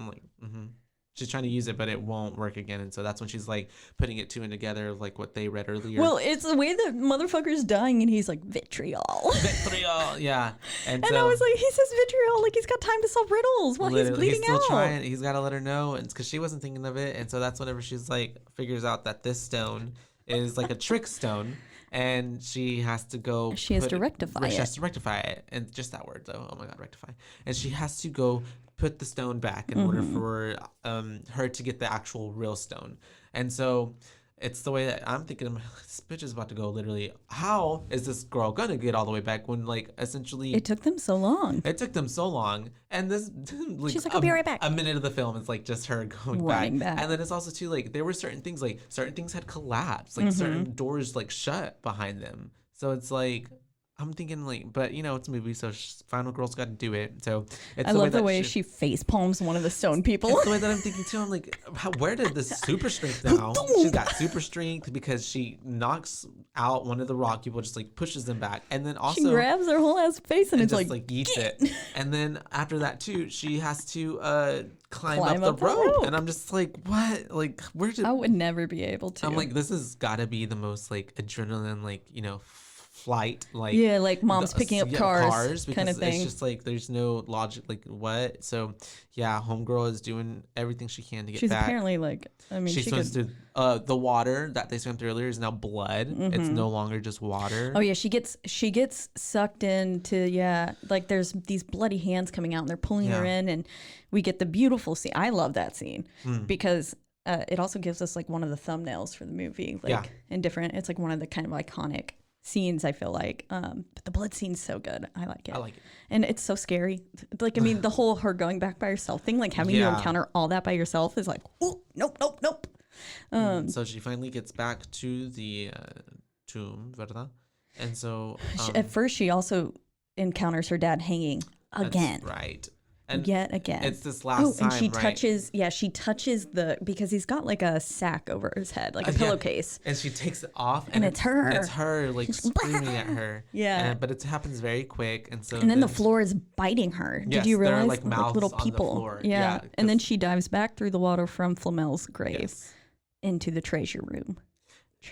S4: she's trying to use it, but it won't work again. And so that's when she's like putting it two and together, like what they read earlier.
S3: Well, it's the way that motherfucker's dying, and he's like, vitriol.
S4: Vitriol, yeah. And
S3: I
S4: so,
S3: was like, he says vitriol like he's got time to solve riddles while he's bleeding
S4: he's still
S3: out.
S4: trying. He's got to let her know, and because she wasn't thinking of it. And so that's whenever she's like figures out that this stone is like a trick stone. And she has to go.
S3: She has to rectify it.
S4: She has to rectify it. And just that word, though. Oh my God, rectify. And she has to go put the stone back in order for her to get the actual real stone. And so it's the way that I'm thinking, this bitch is about to go literally. How is this girl going to get all the way back when, like, essentially.
S3: It took them so long.
S4: And this. Like,
S3: she's like, I'll be right back.
S4: A minute of the film is like just her going back. And then it's also, too, like, there were certain things had collapsed. Like, certain doors, like, shut behind them. So it's like. I'm thinking like, but you know, it's a movie, so Final Girl's got to do it. So it's
S3: I love the way she face palms one of the stone people.
S4: It's the way that I'm thinking too. I'm like, where did this super strength now? She's got super strength because she knocks out one of the rock people, just like pushes them back, and then also
S3: she grabs her whole ass face and it's
S4: just
S3: like
S4: yeets it. And then after that too, she has to climb up the rope, and I'm just like, what? Like, where did I
S3: would never be able to.
S4: I'm like, this has got to be the most like adrenaline, like you know. Flight like
S3: like mom's picking up cars kind of thing.
S4: It's just like there's no logic, like what? So yeah, homegirl is doing everything she can to get
S3: she's
S4: back.
S3: Apparently like
S4: she swims through the water that they swam through earlier is now blood. It's no longer just water.
S3: Oh yeah, she gets sucked into like there's these bloody hands coming out and they're pulling her in, and we get the beautiful scene. I love that scene because it also gives us like one of the thumbnails for the movie, like in different. It's like one of the kind of iconic scenes, I feel like, but the blood scene's so good. I like it, and it's so scary. Like, I mean, the whole her going back by herself thing, like having to encounter all that by yourself is like, oh, nope.
S4: So she finally gets back to the tomb, ¿verdad? And so
S3: at first she also encounters her dad hanging again.
S4: That's right. And
S3: yet again.
S4: It's this last time,
S3: and she touches, she touches because he's got like a sack over his head, like a pillowcase.
S4: And she takes it off.
S3: And it's her.
S4: It's her, like, screaming at her.
S3: Yeah.
S4: But it happens very quick. And so.
S3: And then the floor is biting her.
S4: Yes,
S3: did you realize?
S4: there are, like, mouths
S3: little
S4: on
S3: people.
S4: the floor.
S3: Yeah. And then she dives back through the water from Flamel's grave.
S4: Yes.
S3: Into the treasure room.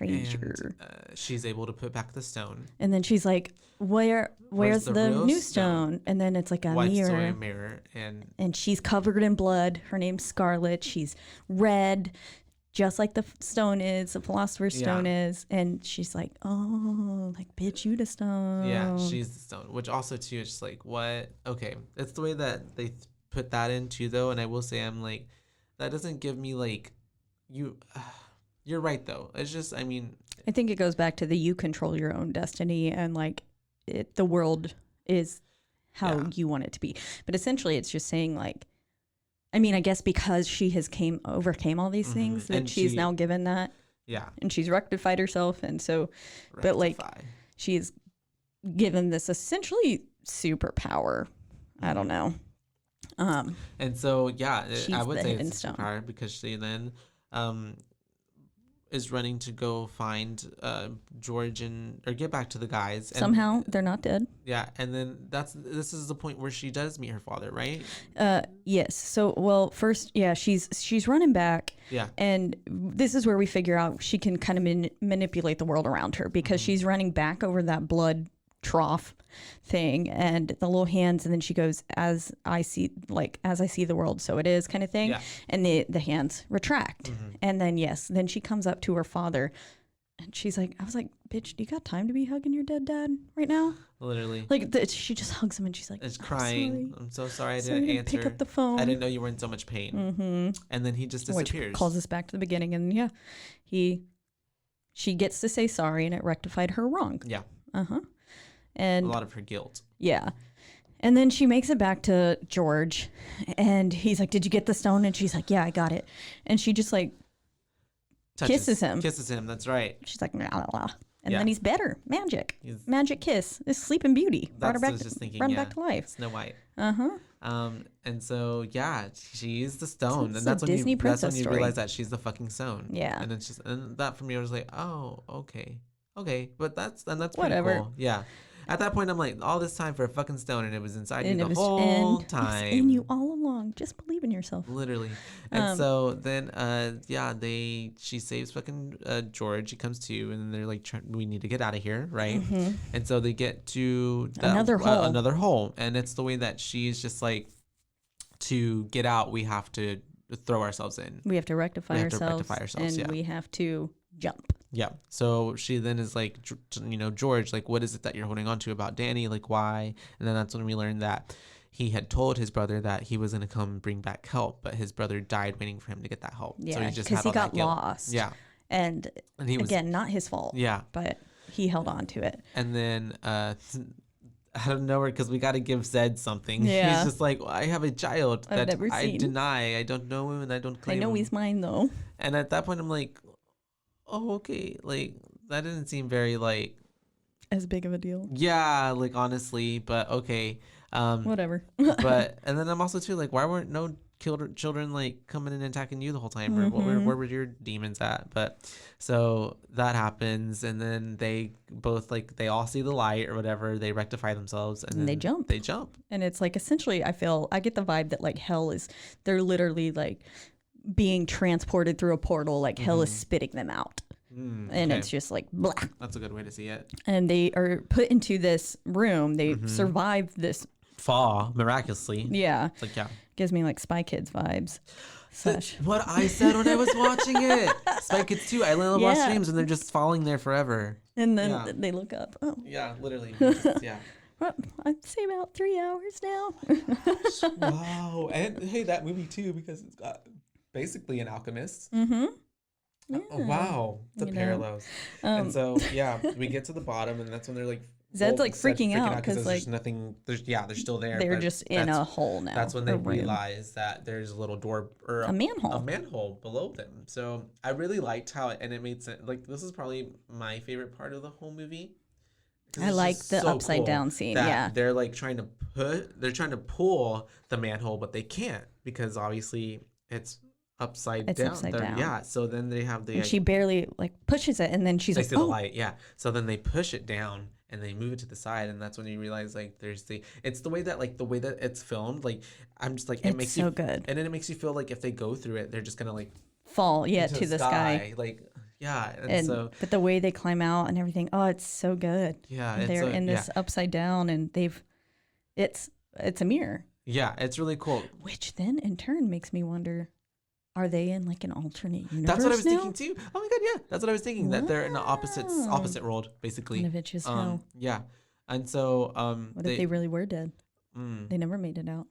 S4: And, she's able to put back the stone.
S3: And then she's like, where's the new stone? And then it's like a
S4: mirror.
S3: And she's covered in blood. Her name's Scarlet. She's red, just like the stone is, the Philosopher's Stone is. And she's like, oh, like, bitch, you the stone.
S4: Yeah, she's the stone. Which also, too, is just like, what? Okay. It's the way that they put that in, too, though. And I will say, I'm like, that doesn't give me, like, You're right, though. It's just, I mean...
S3: I think it goes back to you control your own destiny, and, like, the world is how you want it to be. But essentially, it's just saying, like... I mean, I guess because she has overcame all these things, that she's now given that.
S4: Yeah.
S3: And she's rectified herself, and so... But, like, she's given this essentially superpower. I don't know.
S4: And so, I would say it's
S3: stone.
S4: Superpower because she then... is running to go find George or get back to the guys. And,
S3: somehow they're not dead.
S4: Yeah, and then this is the point where she does meet her father, right?
S3: Yes. So, first, she's running back.
S4: Yeah. And
S3: this is where we figure out she can kind of manipulate the world around her because she's running back over that blood trough thing and the little hands, and then she goes, as I see the world, so it is, kind of thing. And the hands retract, and then she comes up to her father, and she's like, I was like, bitch, do you got time to be hugging your dead dad right now?
S4: Literally,
S3: like she just hugs him, and she's like,
S4: it's crying. I'm so sorry I didn't answer.
S3: Pick up the phone.
S4: I didn't know you were in so much pain. And then he just disappears.
S3: Which calls us back to the beginning, and she gets to say sorry, and it rectified her wrong.
S4: Yeah.
S3: And
S4: a lot of her guilt.
S3: Yeah. And then she makes it back to George, and he's like, did you get the stone? And she's like, yeah, I got it. And she just like kisses him.
S4: That's right.
S3: She's like, la, la, la. And then he's better. Magic kiss. This Sleeping Beauty. Brought her back back to life.
S4: Snow White.
S3: And
S4: so she's the stone, and that's when you realize that she's the fucking stone.
S3: Yeah.
S4: And that for me, I was like, oh, okay, but that's pretty
S3: whatever.
S4: cool. Yeah. At that point, I'm like, all this time for a fucking stone, and it was inside you the whole time.
S3: It was in you all along. wrong. Just believe in yourself.
S4: Literally. And so then, she saves fucking George. He comes to, and they're like, we need to get out of here, right? Mm-hmm. And so they get to another hole. And it's the way that she's just like, to get out, we have to throw ourselves in.
S3: We have to rectify ourselves. And we have to jump.
S4: Yeah. So she then is like, George, like, what is it that you're holding on to about Danny? Like, why? And then that's when we learned that he had told his brother that he was going to come bring back help, but his brother died waiting for him to get that help.
S3: Yeah, because he got lost.
S4: Yeah.
S3: And he was, again, not his fault.
S4: Yeah.
S3: But he held on to it.
S4: And then out of nowhere, because we got to give Zed something.
S3: Yeah.
S4: He's just like, well, I have a child that I
S3: seen.
S4: deny. I don't know him and I don't claim him.
S3: I know he's mine, though.
S4: And at that point, I'm like, oh, okay. Like, that didn't seem very, like...
S3: as big of a deal.
S4: Yeah, like, honestly, but okay.
S3: Whatever.
S4: And then I'm also, too, like, why weren't no children, like, coming in and attacking you the whole time? Or where were your demons at? But, so, that happens, and then they both, like, they all see the light or whatever. They rectify themselves, and then
S3: they jump. And it's, like, essentially, I get the vibe that, like, hell is... they're literally, like... being transported through a portal, like hell is spitting them out. And it's just like blah.
S4: That's a good way to see it.
S3: And they are put into this room. They survive this
S4: fall miraculously.
S3: Yeah.
S4: It's like, yeah.
S3: Gives me like Spy Kids vibes.
S4: What I said when I was watching it. Spy Kids 2. I love watch streams and they're just falling there forever.
S3: And then they look up. Oh.
S4: Yeah, literally. Yeah.
S3: I'd say about 3 hours now.
S4: Wow. And hey, that movie too, because it's got basically an alchemist.
S3: Mm-hmm. Yeah.
S4: Oh, wow. The parallels. And so, yeah, we get to the bottom, and that's when they're like...
S3: Zed's like freaking out because like...
S4: there's nothing... they're still there.
S3: They're just in a hole now.
S4: That's when they realize that there's a little door... or
S3: a manhole.
S4: A manhole below them. So, I really liked how... and it made sense. Like, this is probably my favorite part of the whole movie.
S3: I like the upside down scene. Yeah.
S4: They're like trying to pull the manhole, but they can't because obviously it's upside down. Yeah. So then they have
S3: and she barely like pushes it, and then she's like,
S4: "Oh, the light." Yeah. So then they push it down and they move it to the side, and that's when you realize like it's the way that it's filmed. Like I'm just like it makes
S3: so good,
S4: and then it makes you feel like if they go through it, they're just gonna like
S3: fall to the sky.
S4: Like yeah, and so
S3: but the way they climb out and everything, oh, it's so good.
S4: Yeah,
S3: they're in this upside down, and it's a mirror.
S4: Yeah, it's really cool.
S3: Which then in turn makes me wonder. Are they in like an alternate universe?
S4: That's what I was thinking too. Oh my god, yeah, that's what I was thinking. That they're in the opposite world, basically.
S3: One of which is hell.
S4: Yeah, and so
S3: what if they really were dead? They never made it out.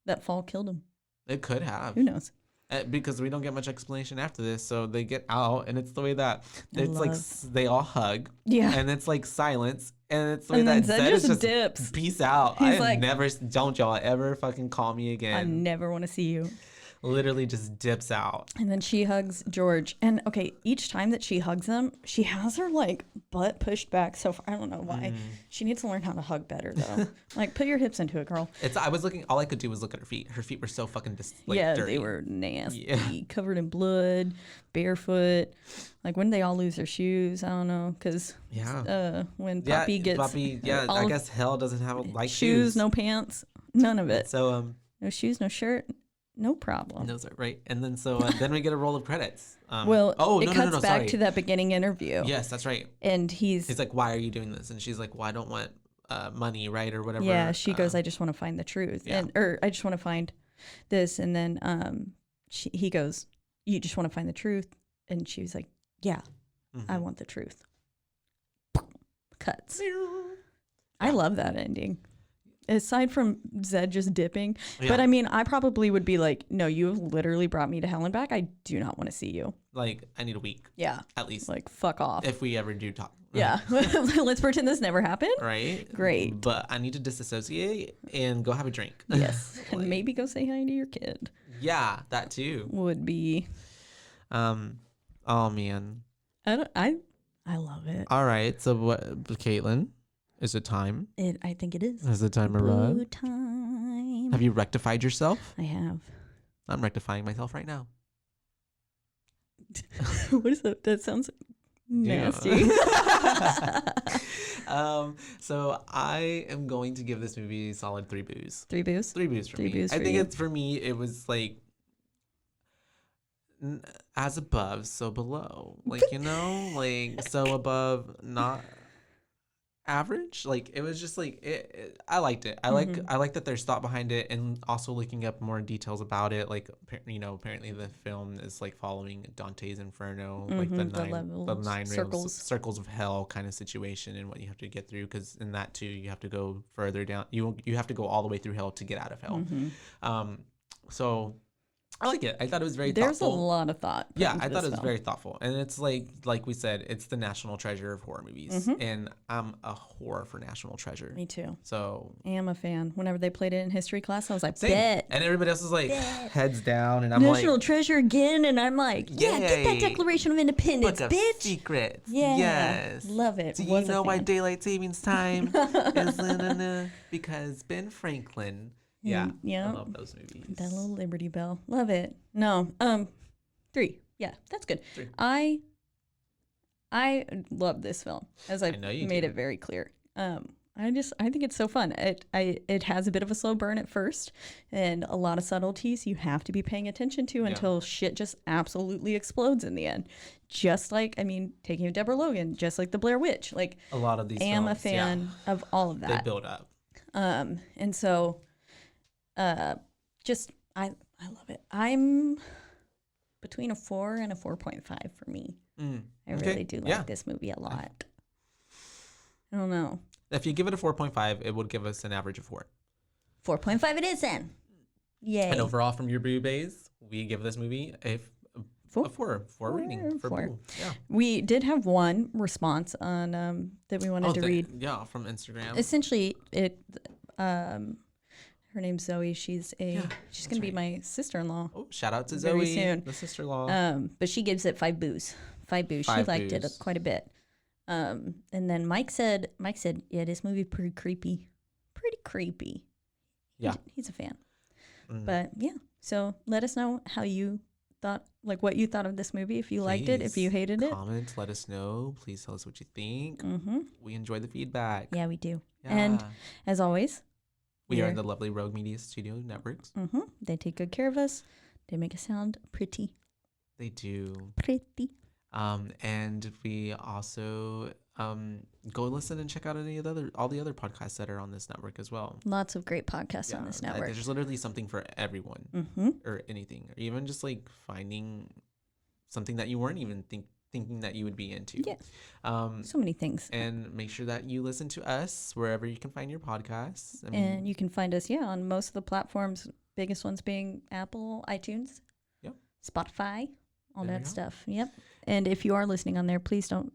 S3: That fall killed them.
S4: It could have.
S3: Who knows?
S4: Because we don't get much explanation after this, so they get out, and it's the way that it's like they all hug.
S3: Yeah,
S4: and it's like silence, and it's the way that Zed just
S3: dips.
S4: Peace out.
S3: He's like,
S4: don't y'all ever fucking call me again.
S3: I never want to see you.
S4: Literally just dips out.
S3: And then she hugs George. And okay, each time that she hugs him, she has her like butt pushed back so far. I don't know why. She needs to learn how to hug better though. Like put your hips into it, girl.
S4: I was looking, all I could do was look at her feet. Her feet were so fucking
S3: dirty.
S4: They
S3: were nasty, covered in blood, barefoot. Like when did they all lose their shoes? I don't know. Cause when Poppy gets
S4: I guess hell doesn't have like
S3: shoes, no pants, none of it.
S4: So
S3: no shoes, no shirt. No problem.
S4: No, right. And then then we get a roll of credits.
S3: It cuts back to that beginning interview.
S4: Yes, that's right.
S3: And he's
S4: like, "Why are you doing this?" And she's like, "Well, I don't want money, right, or whatever."
S3: Yeah, she goes, "I just want to find the truth," or "I just want to find this." And then he goes, "You just want to find the truth?" And she was like, "Yeah, I want the truth." Cuts. I love that ending. Aside from Zed just dipping. Yeah. But I mean, I probably would be like, no, you have literally brought me to hell and back. I do not want to see you.
S4: Like, I need a week.
S3: Yeah.
S4: At least.
S3: Like, fuck off.
S4: If we ever do talk.
S3: Yeah. Let's pretend this never happened.
S4: Right.
S3: Great.
S4: But I need to disassociate and go have a drink.
S3: Yes. And maybe go say hi to your kid.
S4: Yeah, that too.
S3: Would be.
S4: Oh, man.
S3: I love it.
S4: All right. So, Caitlin? Is it time?
S3: I think it is.
S4: Is it time arrived?
S3: Time.
S4: Have you rectified yourself?
S3: I have.
S4: I'm rectifying myself right now.
S3: What is that? That sounds Nasty.
S4: So I am going to give this movie a solid 3 boos.
S3: 3 boos?
S4: 3 boos for me. I think it's, for me, it was like as above, so below. Like, you know, like so above, not average. Like, it was just like I liked it. I like that there's thought behind it, and also looking up more details about it. Like, you know, apparently the film is like following Dante's Inferno, like the nine circles of hell kind of situation, and what you have to get through. Because in that too, you have to go further down. You have to go all the way through hell to get out of hell. So I like it. I thought it was very thoughtful.
S3: There's a lot of thought.
S4: Yeah, I thought it was very thoughtful. And it's like we said, it's the national treasure of horror movies. And I'm a whore for National Treasure.
S3: Me too.
S4: So
S3: I am a fan. Whenever they played it in history class, I was like,
S4: same.
S3: bet.
S4: And everybody else was like, heads down. And I'm
S3: National Treasure again. And I'm like, yeah, get that
S4: Yay.
S3: Declaration of Independence,
S4: Book of
S3: bitch.
S4: Secrets.
S3: Yeah.
S4: Yes.
S3: Love it.
S4: Do you know why daylight savings time is because Ben Franklin. Yeah. I love those movies.
S3: That little Liberty Bell. Love it. No. 3. Yeah, that's good.
S4: 3.
S3: I love this film, as I made it very clear. I think it's so fun. It has a bit of a slow burn at first, and a lot of subtleties you have to be paying attention to until shit just absolutely explodes in the end. Just like, Taking of Deborah Logan, just like The Blair Witch. Like,
S4: a lot of these
S3: I am
S4: films,
S3: a fan of all of that.
S4: They build up.
S3: And so, I love it. I'm between a 4 and a 4.5 for me. I really do like this movie a lot. I don't know.
S4: If you give it a 4.5, it would give us an average of 4.
S3: 4.5 it is then. Yay.
S4: And overall, from your BooBaes, we give this movie a 4 rating for Boo. Yeah.
S3: We did have one response on that we wanted to read.
S4: Yeah, from Instagram.
S3: Essentially, her name's Zoe. She's gonna be my sister-in-law.
S4: Oh, shout out to
S3: very
S4: Zoe,
S3: soon.
S4: the sister-in-law.
S3: But she gives it 5 boos. 5 boos. She liked it quite a bit. And then Mike said, yeah, this movie pretty creepy. Pretty creepy.
S4: Yeah.
S3: He's a fan. But yeah, so let us know how you thought, like what you thought of this movie. If you liked it, if you hated it.
S4: Comment, let us know. Please tell us what you think. We enjoy the feedback.
S3: Yeah, we do.
S4: Yeah.
S3: And as always,
S4: we are in the lovely Rogue Media Studio Networks.
S3: They take good care of us. They make us sound pretty.
S4: They do.
S3: Pretty.
S4: And we also go listen and check out all the other podcasts that are on this network as well.
S3: Lots of great podcasts on this network.
S4: There's literally something for everyone, or anything, or even just like finding something that you weren't even thinking that you would be into.
S3: Yeah. So many things.
S4: And make sure that you listen to us wherever you can find your podcasts.
S3: And you can find us, on most of the platforms, biggest ones being Apple, iTunes, Spotify, all that stuff. Yep. And if you are listening on there, please don't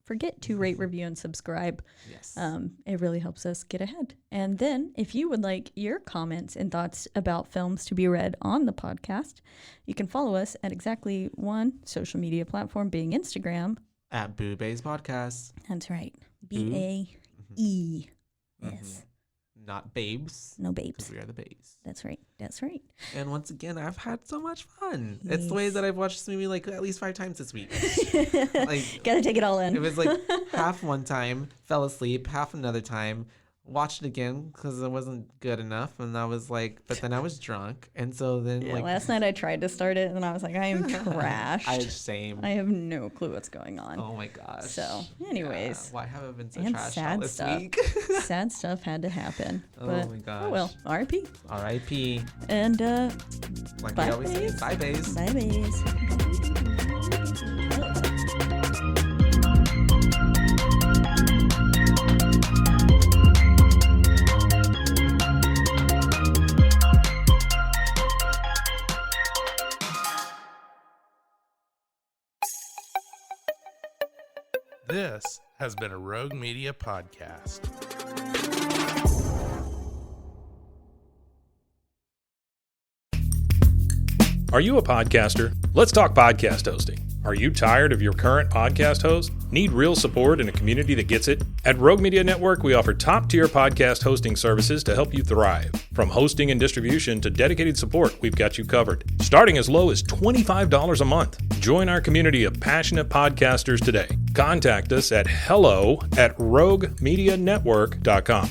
S3: forget to rate, review, and subscribe.
S4: Yes.
S3: It really helps us get ahead. And then if you would like your comments and thoughts about films to be read on the podcast, you can follow us at exactly one social media platform, being Instagram.
S4: At BooBaes Podcast.
S3: That's right. BAE. Yes.
S4: Not babes.
S3: No babes.
S4: Because we are the babes.
S3: That's right. That's right.
S4: And once again, I've had so much fun. Yes. It's the way that I've watched this movie like at least 5 times this week.
S3: Gotta take it all in.
S4: It was like half one time, fell asleep, half another time, watched it again because it wasn't good enough, and I was like, but then I was drunk, and so then
S3: last night I tried to start it, and I was like, I am trashed.
S4: Same.
S3: I have no clue what's going on.
S4: Oh my gosh.
S3: So, anyways,
S4: why have I been so trashed all this week?
S3: Sad stuff had to happen. But,
S4: oh my gosh.
S3: Oh well, R.I.P.
S4: R.I.P.
S3: And
S4: like we always say, bye bays.
S3: Bye bays.
S6: This has been a Rogue Media podcast.
S2: Are you a podcaster? Let's talk podcast hosting. Are you tired of your current podcast host? Need real support in a community that gets it? At Rogue Media Network, we offer top-tier podcast hosting services to help you thrive. From hosting and distribution to dedicated support, we've got you covered. Starting as low as $25 a month. Join our community of passionate podcasters today. Contact us at hello@roguemedianetwork.com.